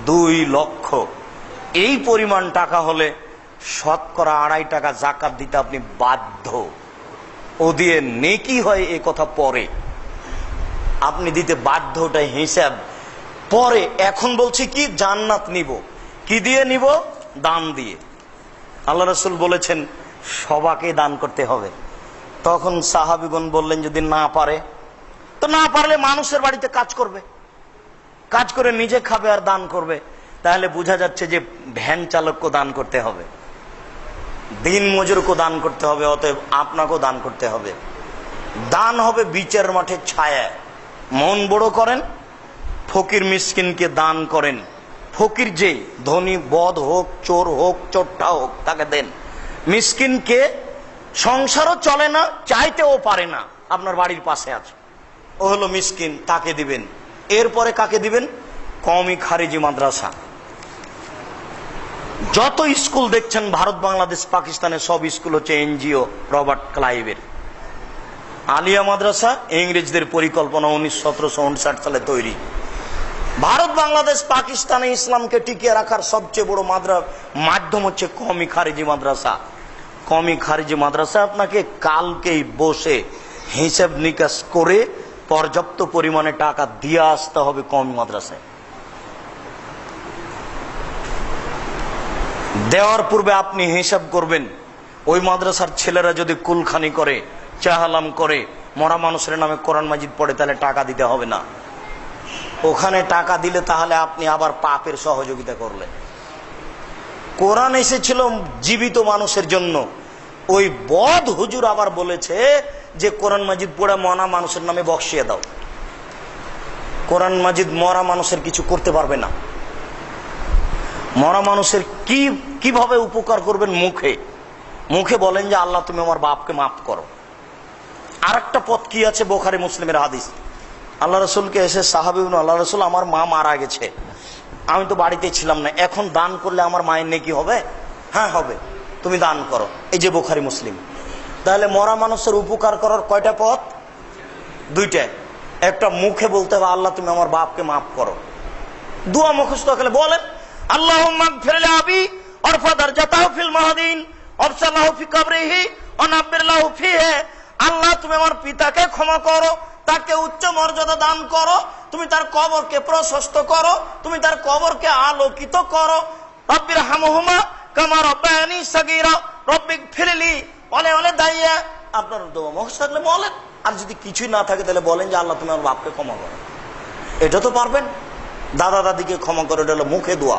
B: 2 লক্ষ, এই পরিমাণ টাকা হলে শতকরা 2.5 টাকা যাকাত দিতে আপনি বাধ্য। ও দিয়ে নেকি হয় এ কথা পরে, আপনি দিতে বাধ্য, ওটাই হিসাব পরে। এখন বলছি কি, জান্নাত নিব কি দিয়ে নিব? দান দিয়ে। আল্লাহ রাসূল বলেছেন সবাকে দান করতে হবে। তখন সাহাবীগণ বললেন যদি না পারে, তো না পারলে মানুষের বাড়িতে কাজ করবে, কাজ করে নিজে খাবে আর দান করবে। তাহলে বোঝা যাচ্ছে যে ভ্যান চালককে দান করতে হবে, দিন মজুরকে দান করতে হবে, অতএব আপনাকেও দান করতে হবে। দান হবে বিচারের মাঠে ছায়া। মন বড় করেন, ফকির মিসকিনকে দান করেন। ফকির যে ধনী, বদ হোক, চোর হোক, চোরটা হোক, তাকে দেন। মিসকিনকে সংসারও চলে না, চাইতেও পারে না, আপনার বাড়ির পাশে আছে, ও হলো মিসকিন, তাকে দিবেন। এরপরে কাকে দিবেন? কওমি খারিজি মাদ্রাসা, যত স্কুল দেখছেন ভারত, বাংলাদেশ, পাকিস্তানের সব স্কুল হচ্ছে এনজিও রবার্ট ক্লাইভের। আলিয়া মাদ্রাসা ইংরেজদের পরিকল্পনা, 1759 সালে তৈরি। ভারত, বাংলাদেশ, পাকিস্তানে ইসলামকে টিকিয়ে রাখার সবচেয়ে বড় মাধ্যম হচ্ছে কওমি খারিজি মাদ্রাসা। কওমি খারিজি মাদ্রাসা আপনাকে কালকেই বসে হিসাব নিকাশ করে পর্যাপ্ত পরিমাণে টাকা দিয়ে আসতে হবে কওমি মাদ্রাসায়। দেওয়ার পূর্বে আপনি হিসাব করবেন, ওই মাদ্রাসার ছেলেরা যদি কুলখানি করে, চাহালাম করে, মরা মানুষের নামে কোরআন মাজিদ পড়ে, তাহলে টাকা দিতে হবে না। ওখানে টাকা দিলে তাহলে আপনি আবার পাপের সহযোগিতা করলেন। কোরআন এসেছিল জীবিত মানুষের জন্য। ওই বদ হুজুর আবার বলেছে যে কোরআন মাজিদ পড়ে মরা মানুষের নামে বক্সিয়ে দাও। কোরআন মাজিদ মরা মানুষের কিছু করতে পারবে না। মরা মানুষের কিভাবে উপকার করবেন? মুখে বলেন যে আল্লাহ তুমি আমার বাপকে মাফ করো। আর একটা পথ কি আছে? বুখারী মুসলিমের হাদিস। আল্লাহ রসুলকে এসে সাহাবী বলেন, আল্লাহ রসুল আমার মা মারা গেছে, আমি তো বাড়িতে ছিলাম না, এখন দান করলে আমার মায়ের নেকি হবে? হ্যাঁ হবে, তুমি দান করো। এই যে বুখারী মুসলিম। তাহলে মরা মানুষের উপকার করার কয়টা পথ? দুইটা। একটা মুখে বলতে হবে আল্লাহ তুমি আমার বাপকে মাফ করো। দোয়া মুখস্থ করলে বলেন আল্লাহুম্মা গফির লি আবি ওয়ারফা দারজাতাহু ফিল মাহদিন ওয়াবসালাহু ফি কবরিহি ওয়া নাব্বির লাহু ফিহি। আল্লাহ তুমি আমার পিতাকে ক্ষমা করো, তাকে উচ্চ মর্যাদা দান করো, তুমি তার কবরকে প্রশস্ত করো, তুমি তার কবরকে আলোকিত করো। রব্বির হামহুমা কামা রাব্বায়ানি সাগীরা রব্বিক ফিরলি ওয়ালা ওয়ালা দাইয়া। আপনার দোয়া মুখস্থ থাকলে বলেন, আর যদি কিছুই না থাকে তাহলে বলেন যে আল্লাহ তুমি আমার বাপকে ক্ষমা করো। এটা তো পারবেন। দাদা দাদিকে ক্ষমা করো, এটা হলো মুখে দোয়া।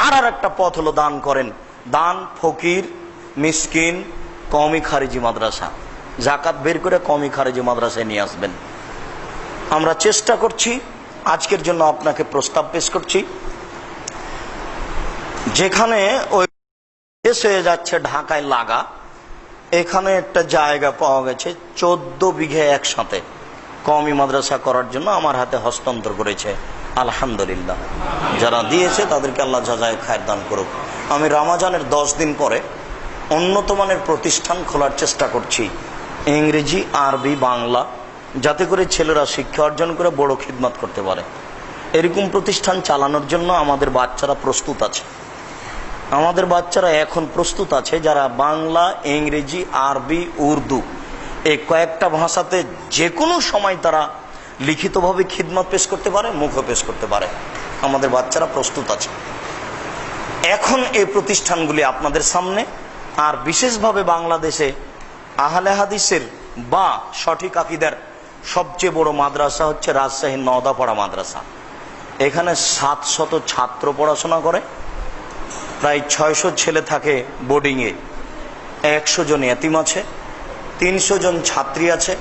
B: আর একটা পথ হলো দান করেন। দান ফকির, মিসকিন, কওমি খারিজি মাদ্রাসা, জাকাত বের করে কওমি খারিজি মাদ্রাসায় নিয়ে আসবেন। আমরা চেষ্টা করছি। আজকের জন্য আপনাকে প্রস্তাব পেশ করছি, যেখানে ওই শেষ হয়ে যাচ্ছে ঢাকায় লাগা, এখানে একটা জায়গা পাওয়া গেছে 14 বিঘে একসাথে কওমি মাদ্রাসা করার জন্য আমার হাতে হস্তান্তর করেছে। আলহামদুলিল্লাহ, যারা দিয়েছে তাদেরকে আল্লাহ জাযায়ে খায়ের দান করুক। আমি রমজানের 10 দিন পরে উন্নত মানের প্রতিষ্ঠান খোলার চেষ্টা করছি, ইংরেজি, আরবি, বাংলা, যাতে করে ছেলেরা শিক্ষা অর্জন করে বড় খিদমত করতে পারে। এরকম প্রতিষ্ঠান চালানোর জন্য আমাদের বাচ্চারা প্রস্তুত আছে। আমাদের বাচ্চারা এখন প্রস্তুত আছে, যারা বাংলা, ইংরেজি, আরবি, উর্দু এই কয়েকটা ভাষাতে যে কোনো সময় তারা লিখিতভাবে খিদমত পেশ করতে পারে, মুখে পেশ করতে পারে। আমাদের বাচ্চারা প্রস্তুত আছে। এখন এই প্রতিষ্ঠানগুলি আপনাদের সামনে। আর বিশেষভাবে বাংলাদেশে আহলে হাদিসের বা সঠিক আকীদার সবচেয়ে বড় মাদ্রাসা হচ্ছে রাজশাহীর নওদাপাড়া মাদ্রাসা। এখানে 700 ছাত্র পড়াশোনা করে, প্রায় 600 ছেলে থাকে বোর্ডিংয়ে, 100 জন এতিম আছে, 300 জন ছাত্রী আছে,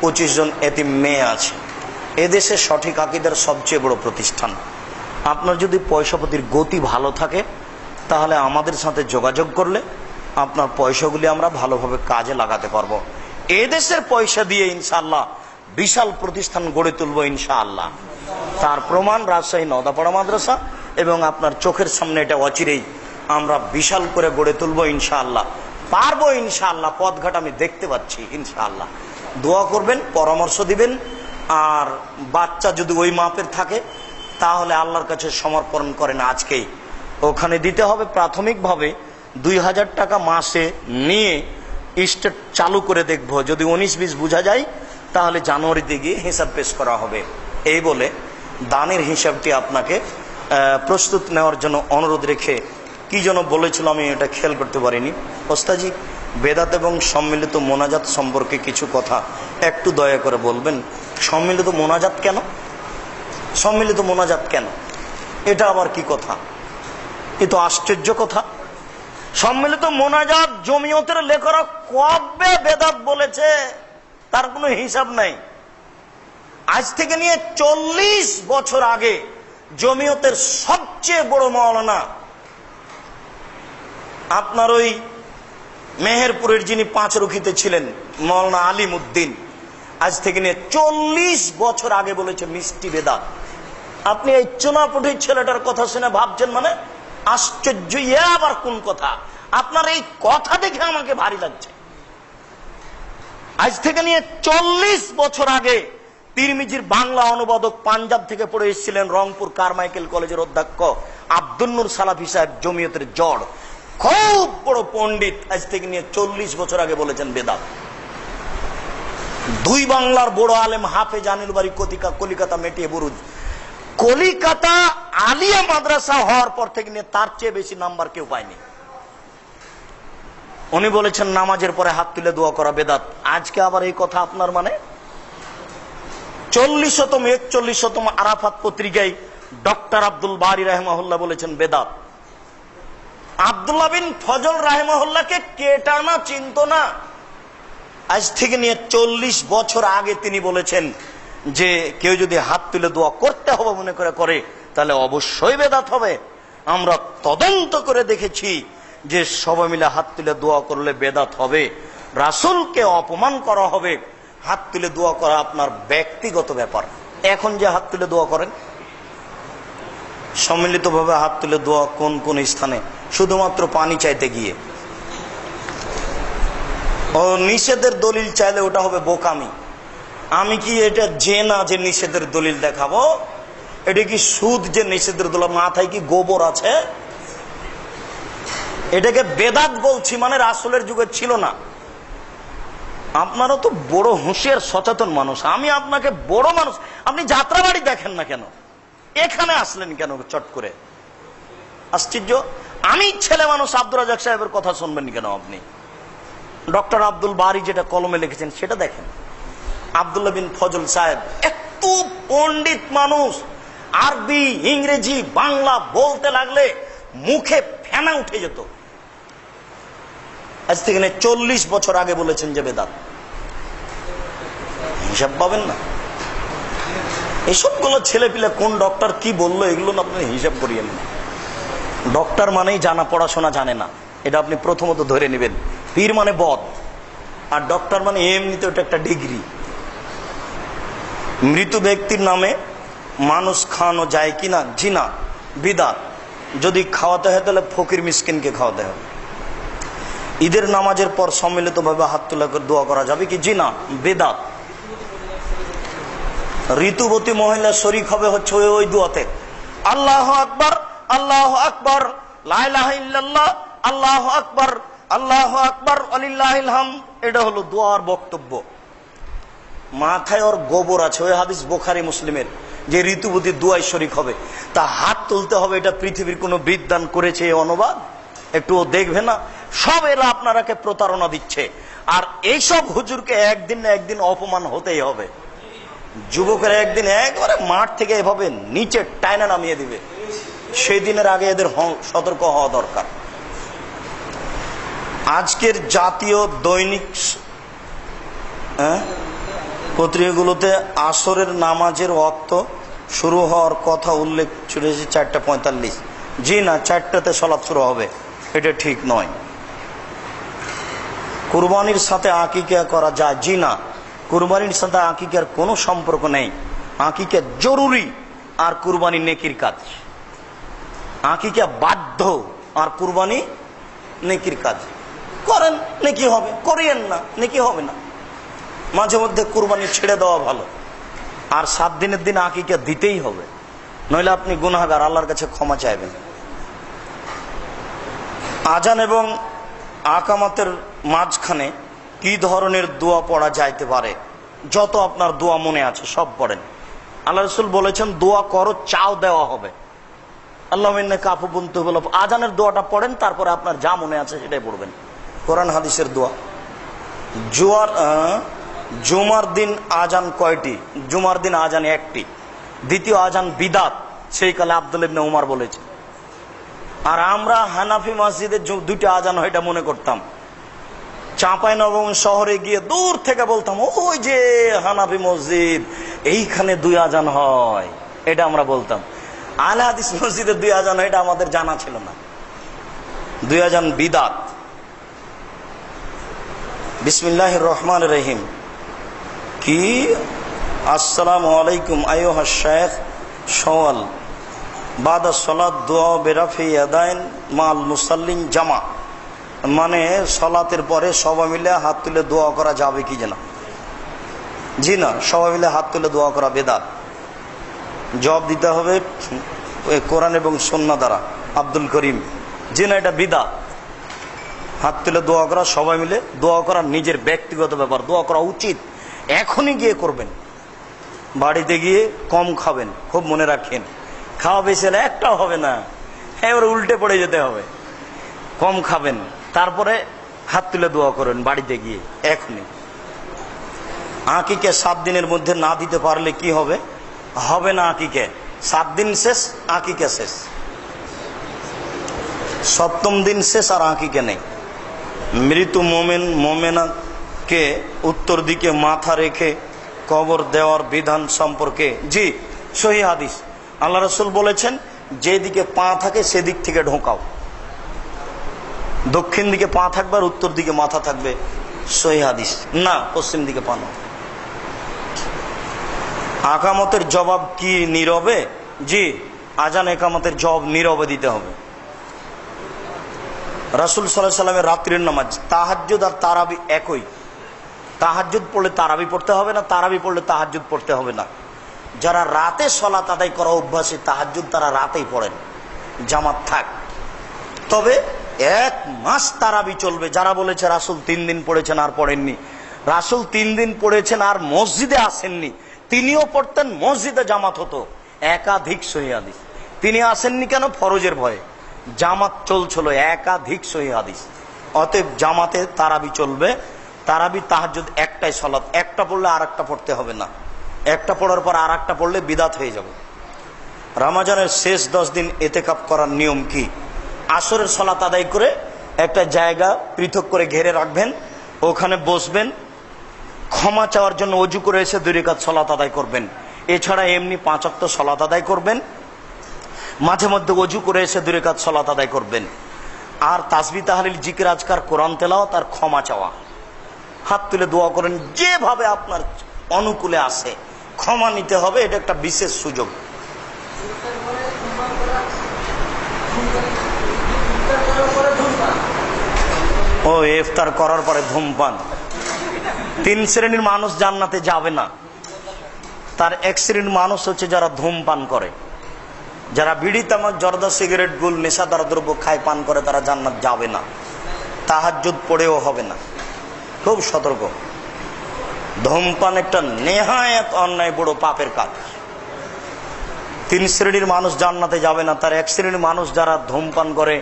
B: 25 জন এতিম মেয়ে আছে। এদেশে সঠিক আকীদার সবচেয়ে বড় প্রতিষ্ঠান। আপনার যদি পয়সাপাতির গতি ভালো থাকে তাহলে আমাদের সাথে যোগাযোগ করলে আপনার পয়সাগুলি আমরা ভালোভাবে কাজে লাগাতে পারবো। এদেশের পয়সা দিয়ে ইনশাআল্লাহ বিশাল প্রতিষ্ঠান গড়ে তুলবো ইনশাআল্লাহ। তার প্রমাণ রাজশাহী নওদাপাড়া মাদ্রাসা, এবং আপনার চোখের সামনে এটা অচিরেই আমরা বিশাল করে গড়ে তুলবো ইনশাআল্লাহ। পারবো ইনশাআল্লাহ, পথঘাট আমি দেখতে পাচ্ছি ইনশাআল্লাহ। দোয়া করবেন, পরামর্শ দিবেন। আর বাচ্চা যদি ওই মাপের থাকে তাহলে আল্লাহর কাছে সমর্পণ করেন আজকেই। ওখানে দিতে হবে প্রাথমিকভাবে 2000 টাকা মাসে নিয়ে স্টেট চালু করে দেখবো। যদি 19-20 বোঝা যায় তাহলে জানুয়ারিতে গিয়ে হিসাব পেশ করা হবে। এই বলে দানের হিসাবটি আপনাকে প্রস্তুত নেওয়ার জন্য অনুরোধ রেখে, কি যেন বলেছিল আমি এটা খেয়াল করতে পারিনি। ওস্তাজি, বেদাত এবং সম্মিলিত মোনাজাত সম্পর্কে কিছু কথা একটু দয়া করে বলবেন। সম্মিলিত মোনাজাত কেন? সম্মিলিত মোনাজাত কেন? এটা আবার কি কথা? এ তো আশ্চর্য কথা। সম্মিলিত মোনাজাত জমিয়তের লেখকরা কবে বেদাত বলেছে তার কোনো হিসাব নাই। আজ থেকে নিয়ে 40 বছর আগে জমিয়তের সবচেয়ে বড় মাওলানা, আপনার ওই মেহেরপুরের যিনি 5 রুখিতে ছিলেন মাওলানা আলিম উদ্দিন, আজ থেকে নিয়ে 40 বছর আগে বলেছে মিষ্টি বেদাত। আপনি এই চুনাপুটির ছেলেটার কথা শুনে ভাবছেন মানে আশ্চর্য, এ আবার কোন কথা? আপনার এই কথা দেখে আমাকে ভারী লাগছে। আজ থেকে নিয়ে 40 বছর আগে তিরমিজির বাংলা অনুবাদক পাঞ্জাব থেকে পড়ে এসেছিলেন রংপুর কারমাইকেল কলেজের অধ্যক্ষ আব্দুল নূর সালাফি সাহেব, জমিয়তের জড়, খুব বড় পণ্ডিত। আজ থেকে নিয়ে 40 বছর আগে বলেছেন বেদাত। দুই বাংলার বড় আলেম হাফেজ আনিল বাড়ি কলিকাতা মেটিয়ে বুরুজ, কলিকাতা আলিয়া মাদ্রাসা হওয়ার পর থেকে নিয়ে তার চেয়ে বেশি নাম্বার কেউ পায়নি। উনি বলেছেন নামাজের পরে হাত তুলে দোয়া করা বেদাত। আজকে আবার এই কথা আপনার মানে? 40তম 41তম আরাফাত পত্রিকায় ডক্টর আব্দুল বারী রাহিমাহুল্লাহ বলেছেন বেদাত। আব্দুল্লাহ বিন ফজল রাহিমাহুল্লাহকে কেটা না চিনত না। আজ থেকে নিয়ে 40 বছর আগে তিনি বলেছেন যে কেউ যদি হাত তুলে দোয়া করতে হবে মনে করে তাহলে অবশ্যই বেদাত হবে। আমরা তদন্ত করে দেখেছি যে সবাই মিলে হাত তুলে দোয়া করলে বেদাত হবে, রাসূলকে অপমান করা হবে। হাত তুলে দোয়া করা আপনার ব্যক্তিগত ব্যাপার। এখন যে হাত তুলে দোয়া করেন সম্মিলিতভাবে হাত তুলে দোয়া কোন কোন স্থানে? শুধুমাত্র পানি চাইতে গিয়ে। ও নিষেধের দলিল চাইলে ওটা হবে বোকামি। আমি কি এটা জেনা যে নিষেধের দলিল দেখাবো? এটা কি সুদ যে নিষেধের দলিল? মাথায় কি গোবর আছে? এটাকে বেদাত বলছি মানে রাসূলের যুগে ছিল না। আপনারা তো বড় হুঁশিয়ার সচেতন মানুষ, আমি আপনাকে বড় মানুষ, আপনি যাত্রাবাড়ি দেখেন না কেন? এখানে আসলেন কেন চট করে? আশ্চর্য। আমি ছেলে মানুষ, আব্দুর রাজ্জাক সাহেবের কথা শুনবেন কেন আপনি? ডক্টর আব্দুল বারী যেটা কলমে লিখেছেন সেটা দেখেন। আব্দুল্লাহ বিন ফজল সাহেব এত পণ্ডিত মানুষ, আরবি ইংরেজি বাংলা বলতে লাগলে মুখে ফেনা উঠে যেত। আজ থেকে 40 বছর আগে বলেছেন যে বেদাত। হিসাব পাবেন না। এসবগুলো ছেলে পিলে কোন ডক্টর কি বললো এগুলো না আপনি হিসাব করিয়েন না। ডক্টর মানেই জানা, পড়াশোনা জানে না, এটা আপনি প্রথমত ধরে নেবেন। পীর মানে বদ, আর ডক্টর মানে এমনিতে ওটা একটা ডিগ্রি। মৃত ব্যক্তির নামে মানুষ খাওয়ানো যায় কিনা? জি না, বিদাত। যদি খাওয়াতে হয় তাহলে ফকির মিসকিনকে খাওয়াতে হবে। ঈদের নামাজের পর সম্মিলিতভাবে হাত তুলে দোয়া করা যাবে কি? জি না, বেদাত। ঋতুবতী মহিলা শরীক হবে হচ্ছে ওই দোয়াতে, আল্লাহু আকবার, আল্লাহু আকবার, লা ইলাহা ইল্লাল্লাহ, আল্লাহু আকবার, আল্লাহু আকবার, ওয়ালিল্লাহিল হামদ। এটা হলো দোয়ার বক্তব্য। মাথায় ওর গোবর আছে, ওই হাদিস বুখারী মুসলিমের, যে ঋতুবতী দোয়ায় শরীক হবে। তা হাত তুলতে হবে, এটা পৃথিবীর কোন বিদ্বান করেছে এই অনুবাদ? একটু দেখবে না? সব এরা আপনারাকে প্রতারণা দিচ্ছে। আর এইসব হুজুরকে একদিন না একদিন অপমান হতেই হবে। যুবকেরা একদিন একবারে মাঠ থেকে এভাবে নিচে টাইনা নামিয়ে দিবে, সেই দিনের আগে এদের সতর্ক হওয়া দরকার। আজকের জাতীয় দৈনিক পত্রিকাগুলোতে আসরের নামাজের ওয়াক্ত শুরু হওয়ার কথা উল্লেখ করেছে 4:45। জি না, 4টাতে সালাত শুরু হবে, এটা ঠিক নয়। কুরবানির সাথে আকিকা করা যায়? জি না, কুরবানির সাথে আকিকার কোনো সম্পর্ক নেই। আকিকা জরুরি আর কুরবানি নেকির কাজ। আকিকা বাধ্য আর কুরবানি নেকির কাজ। করেন নেকি হবে, করিয়েন না নেকি হবে না। মাঝে মধ্যে কুরবানি ছেড়ে দেওয়া ভালো। আর 7 দিনের দিন আকিকা দিতেই হবে, নইলে আপনি গুনাহগার, আল্লাহর কাছে ক্ষমা চাইবেন। আজান এবং আকামাতের মাঝখানে কি ধরনের দোয়া পড়া যাইতে পারে? যত আপনার দোয়া মনে আছে সব পড়েন। আল্লাহ রাসূল বলেছেন দোয়া করো, চাও দেওয়া হবে। আল্লাহুম্মা ইন্নাকা আফুবুন তুহিব্বুল আফwa। আজানের দোয়াটা পড়েন, তারপরে আপনার যা মনে আছে সেটাই পড়বেন। কোরআন হাদিসের দোয়া। জুমার দিন আজান কয়টি? জুমার দিন আজান একটি। দ্বিতীয় আজান বিদাত, সেই কালে আব্দুল্লাহ ইবনে উমর বলেছে। আর আমরা হানাফি মসজিদে 2টা আজান হয় এটা মনে করতাম। চাঁপাইনবাবগঞ্জ শহরে গিয়ে দূর থেকে বলতাম, ওই যে হানাফি মসজিদ, এইখানে 2 আজান হয়, এটা আমরা বলতাম। আহলে হাদিস মসজিদে 2 আজান হয় এটা আমাদের জানা ছিল না। 2 আজান বিদাত। বিসমিল্লাহির রহমানির রহিম। কি? আসসালামু আলাইকুম আইয়ুহা শাইখ সওয়াল। বাদা সলাত দোয়া বেরাফি আদায়ন মাল মুসাল্লিন জামা, মানে সলাতের পরে সবাই মিলে হাত তুলে দোয়া করা যাবে কি না? জি না, সবাই মিলে হাত তুলে দোয়া করা বেদাত। জবাব দিতে হবে কোরআন এবং সুন্নাহ দ্বারা। আব্দুল করিম, জি না, এটা বিদআত। হাত তুলে দোয়া করা, সবাই মিলে দোয়া করা নিজের ব্যক্তিগত ব্যাপার, দোয়া করা উচিত, এখনই গিয়ে করবেন। বাড়িতে গিয়ে কম খাবেন, খুব মনে রাখেন, খাওয়া বেশি হলে একটাও হবে না, এবার উল্টে পড়ে যেতে হবে। কম খাবেন, তারপরে হাত তুলে দোয়া করবেন বাড়িতে গিয়ে এখনই। আকিকে 7 দিনের মধ্যে না দিতে পারলে কি হবে? হবে না আকিকে, 7 দিন শেষ, আকিকে শেষ। 7ম দিন শেষ আর আকিকে নেই। মৃত মোমেন মোমেনাকে উত্তর দিকে মাথা রেখে কবর দেওয়ার বিধান সম্পর্কে, জি সহিহ হাদিস। আল্লাহ রাসূল বলেছেন, যেদিকে পা থাকে সেদিক থেকে ঢোকাও। দক্ষিণ দিকে পা থাকবে আর উত্তর দিকে মাথা থাকবে, সহিহ হাদিস। না, পশ্চিম দিকে পা না। আকামতের জবাব কি নীরবে? জি, আজান একামতের জবাব নীরবে দিতে হবে। রাসূল সাল্লাল্লাহু আলাইহি সাল্লামের রাত্রির নামাজ, তাহাজ্জুদ আর তারাবি একই। তাহাজ্জুদ পড়লে তারাবি পড়তে হবে না, তারাবি পড়লে তাহাজ্জুদ পড়তে হবে না। যারা রাতে সলাত আদায় করা অভ্যাসী, তাহাজ্জুদ তারা রাতেই পড়েন, জামাত থাক। তবে 1 মাস তারাবি চলবে। যারা বলেছে রাসূল 3 দিন পড়েছেন আর পড়েননি, রাসূল 3 দিন পড়েছেন আর মসজিদে আসেননি, তিনিও পড়তেন, মসজিদে জামাত হতো, একাধিক সহিহ হাদিস। তিনি আসেননি কেন? ফরজের ভয়ে। জামাত চলছিল, একাধিক সহিহ হাদিস। অতএব জামাতে তারাবি চলবে। তারাবি তাহাজ্জুদ একটাই সালাত, একটা পড়লে আর একটা পড়তে হবে না। একটা পড়ার পর আর একটা পড়লে বিদাত হয়ে যাবে। রমজানের শেষ 10 দিন এতেকাফ করার নিয়ম কি? আসরের সালাত আদায় করে একটা জায়গা পৃথক করে ঘেরে রাখবেন, ওখানে বসবেন, ক্ষমা চাওয়ার জন্য ওযু করে এসে 2 রাকাত সালাত আদায় করবেন। এছাড়া এমনি 5 ওয়াক্ত সালাত আদায় করবেন, মাঝে মধ্যে ওযু করে এসে 2 রাকাত সালাত আদায় করবেন। আর তাসবিহ তাহলিল জিকির আজকার কোরআন তেলাওয়াত আর ক্ষমা চাওয়া। হাত তুলে দোয়া করেন, যেভাবে আপনার অনুকূলে আসে ক্ষমা নিতে হবে, এটা একটা বিশেষ সুযোগ। ও ইফতার করার পরে ধূমপান, 3 শ্রেণীর মানুষ জান্নাতে যাবে না। তার 1 শ্রেণীর মানুষ হচ্ছে যারা ধূমপান করে, যারা বিড়ি, তামাক, জর্দা, সিগারেট, গুল, নেশাদার দ্রব্য খায়, পান করে, তারা জান্নাত যাবে না। তাহাজ্জুদ পড়েও হবে না। খুব সতর্ক। ধূমপান একটা নেহায়েত অন্যায়, বড় পাপের কাজ। 3 শ্রেণীর মানুষ জান্নাতে যাবে না। তার 1 শ্রেণীর মানুষ যারা ধূমপান করে,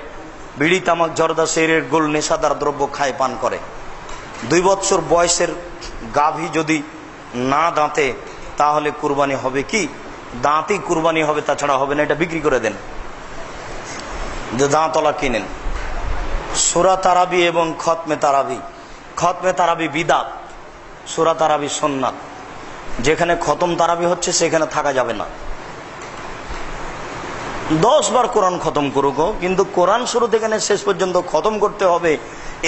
B: বিড়ি, তামাক, জর্দা, সিগারেট, গুল, নেশাদার দ্রব্য খায়, পান করে। 2 বছর বয়সের গাভী যদি না দাঁতে, তাহলে কুরবানি হবে কি? দাঁতই কুরবানি হবে, তাছাড়া হবে না। এটা বিক্রি করে দেন, যে দাঁতলা কিনেন। সূরা তারাবি এবং খতমে তারাবি। খতমে তারাবি বিদআত, সূরা তারাবি সুন্নাত। যেখানে খতম তারাবি হচ্ছে সেখানে থাকা যাবে না। 10 বার কোরআন খতম করুক, কিন্তু কোরআন শুরু থেকে শেষ পর্যন্ত খতম করতে হবে,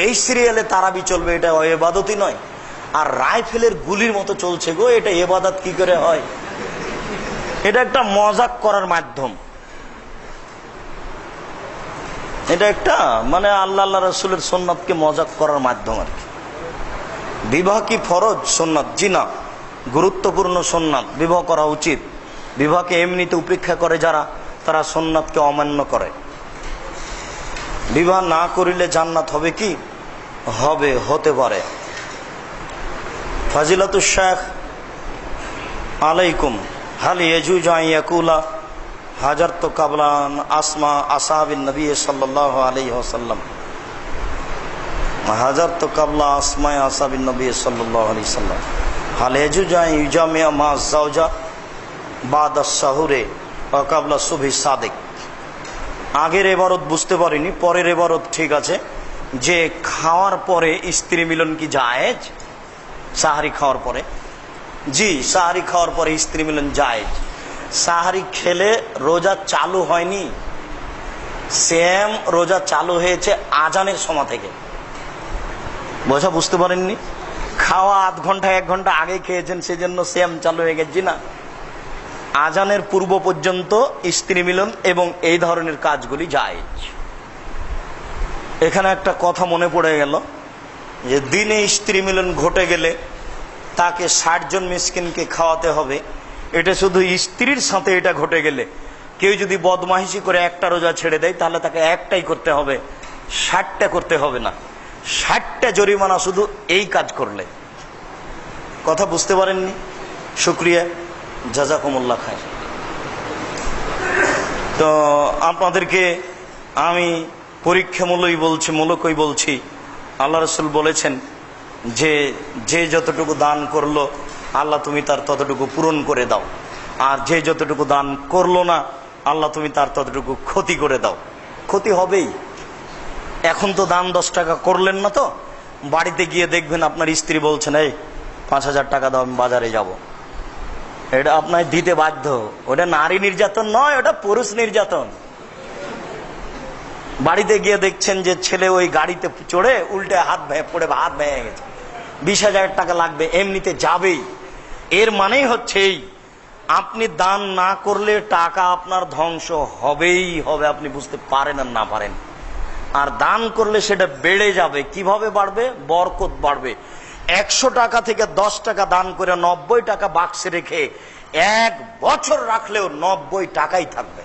B: এই সিরিয়ালে তারাবি চলবে, এটা ইবাদতই নয়। আর রাইফেলের গুলির মতো চলছে গো, এটা ইবাদত কি করে হয়? এটা একটা মজাক করার মাধ্যম। এটা একটা মানে আল্লাহ রাসূলের সুন্নাতকে মজাক করার মাধ্যম আর কি। বিবাহ কি ফরজ? সুন্নাত? জি না, গুরুত্বপূর্ণ সুন্নাত, বিবাহ করা উচিত। বিবাহকে এমনিতে উপেক্ষা করে যারা, তারা সুন্নাতকে অমান্য করে। বিবাহ না করিলে জান্নাত হবে কি? হবে, হতে পারে। ফাজিলাতুশ শাইখ আলাইকুম হাল ইয়াজুজু আন ইয়াকুলা হাজারতু কাবলান আসমা আসহাবিন নবী সাল্লাল্লাহু আলাইহি ওয়াসাল্লাম। হাজারতু কাবলা আসমা আসহাবিন নবী সাল্লাল্লাহু আলাইহি ওয়াসাল্লাম। হাল ইয়াজুজু আন ইউজামিয়া মা যাওজা বাদা সাহুরে ওয়া কাবলা সুবহি সাদিক। আগের ইবারত বুঝতে পারিনি, পরের ইবারত ঠিক আছে, যে খাওয়ার পরে স্ত্রী মিলন কি জায়েজ? সাহারি খাওয়ার পরে? জি, সাহারি খাওয়ার পরে স্ত্রী মিলন জায়েজ। সাহারি খেলে রোজা চালু হয়নি, সেম রোজা চালু হয়েছে আজানের সময় থেকে। বোঝা বুঝতে পারেননি? খাওয়া আধ ঘন্টা 1 ঘন্টা আগে খেয়েছেন, সেজন্য সেম চালু হয়ে গেছে। না, আজানের পূর্ব পর্যন্ত স্ত্রী মিলন এবং এই ধরনের কাজগুলি জায়েজ। এখানে একটা কথা মনে পড়ে গেল যে দিনে স্ত্রী মিলন ঘটে গেলে তাকে 60 জন মিসকিনকে খাওয়াতে হবে। এটা শুধু স্ত্রীর সাথে এটা ঘটে গেলে, কেউ যদি বদমাইশি করে একটা রোজা ছেড়ে দেয় তাহলে তাকে একটাই করতে হবে, 60টা করতে হবে না। 60টা জরিমানা শুধু এই কাজ করলে। কথা বুঝতে পারেননি? শুক্রিয়া, জাযাকুমুল্লাহ খায়র। তো আপনাদেরকে আমি পরীক্ষামূলকই বলছি, আল্লাহ রাসূল বলেছেন যে যে যতটুকু দান করলো আল্লাহ তুমি তার ততটুকু পূরণ করে দাও, আর যে যতটুকু দান করলো না আল্লাহ তুমি তার ততটুকু ক্ষতি করে দাও। ক্ষতি হবেই। এখন তো দান 10 টাকা করলেন না, তো বাড়িতে গিয়ে দেখবেন আপনার স্ত্রী বলছেন এই 5000 টাকা দাও, আমি বাজারে যাব। এটা আপনার দিতে বাধ্য। ওটা নারী নির্যাতন নয়, ওটা পুরুষ নির্যাতন। বাড়িতে গিয়ে দেখছেন যে ছেলে ওই গাড়িতে চড়ে উল্টে হাত ভেঙে গেছে, 20,000 টাকা লাগবে, এমনিতে যাবেই। এর মানেই হচ্ছে আপনি দান না করলে টাকা আপনার ধ্বংস হবেই হবে, আপনি বুঝতে পারেন আর না পারেন। আর দান করলে সেটা বেড়ে যাবে। কিভাবে বাড়বে? বরকত বাড়বে। 100 টাকা থেকে 10 টাকা দান করে 90 টাকা বাক্সে রেখে 1 বছর রাখলেও 90 টাকাই থাকবে।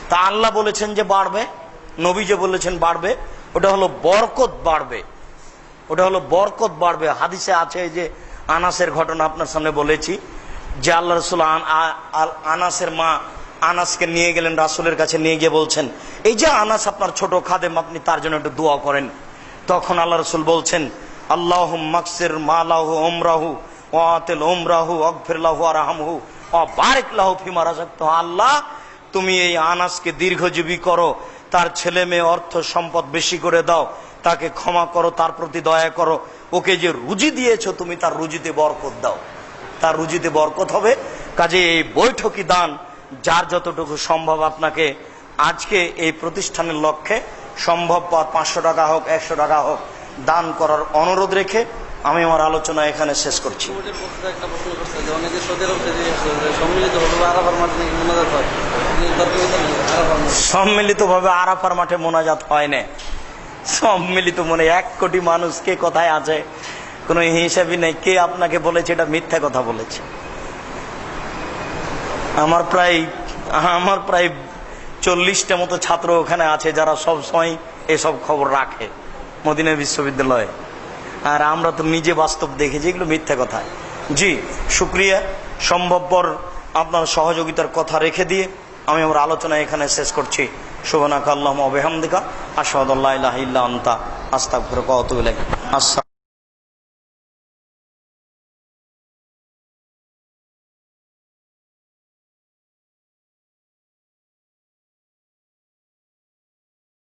B: তা আল্লাহ বলেছেন যে বাড়বে, নবী যে বলেছেন বাড়বে, ওটা হলো বরকত বাড়বে, ওটা হলো বরকত বাড়বে। হাদিসে আছে যে আনাসের ঘটনা আপনার সামনে বলেছি, যে আল্লাহ রাসূল আনাসের মা আনাসকে নিয়ে গেলেন রাসূলের কাছে, নিয়ে গিয়ে বলছেন এই যে আনাস আপনার ছোট খাদেম, আপনি তার জন্য একটু দোয়া করেন। তখন আল্লাহ রাসূল বলছেন আল্লাহুম্মা আকসির মালাহু উমরাহু ওয়া আতিল উমরাহু ওয়াগফির লাহু ওয়ারহামহু ওয়া বারিক লাহু ফিমা রাযাকতাহু। আল্লাহ তুমি এই আনাসকে দীর্ঘজীবী করো, তার ছেলে মেয়ে অর্থ সম্পদ বেশি করে দাও, তাকে ক্ষমা করো, তার প্রতি দয়া করো, ওকে যে রুজি দিয়েছো তুমি তার রুজিতে বরকত দাও, তার রুজিতে বরকত হবে। কাজে এই বৈঠকি দান যার যতটুকু সম্ভব আপনাকে আজকে এই প্রতিষ্ঠানের লক্ষ্যে সম্ভব 500 টাকা হোক 100 টাকা হোক দান করার অনুরোধ রেখে আমি আমার আলোচনা এখানে শেষ করছি। সম্মিলিতভাবে আরাফার মাঠে মোনাজাত হয় না। সম্মিলিত মনে 1 কোটি মানুষ কে কোথায় আছে কোনো হিসাবই নেই। কে আপনাকে বলেছে এটা মিথ্যা কথা বলেছে? আমার প্রায় 40টা মতো ছাত্র ওখানে আছে যারা সব সময় এসব খবর রাখে মদিনা বিশ্ববিদ্যালয়ে, আর আমরা তো নিজে বাস্তব দেখেছি, এগুলো মিথ্যা কথা। জি শুক্রিয়া। সম্ভবপর আপনার সহযোগিতার কথা রেখে দিয়ে আমি আমার আলোচনা এখানে শেষ করছি। সুবহানাকা আল্লাহুম্মা ওয়া বিহামদিকা আশহাদু আল্লা ইলাহা ইল্লা আনতা আস্তাগফিরুকা ওয়া আতুবু ইলাইক। আসসালাম।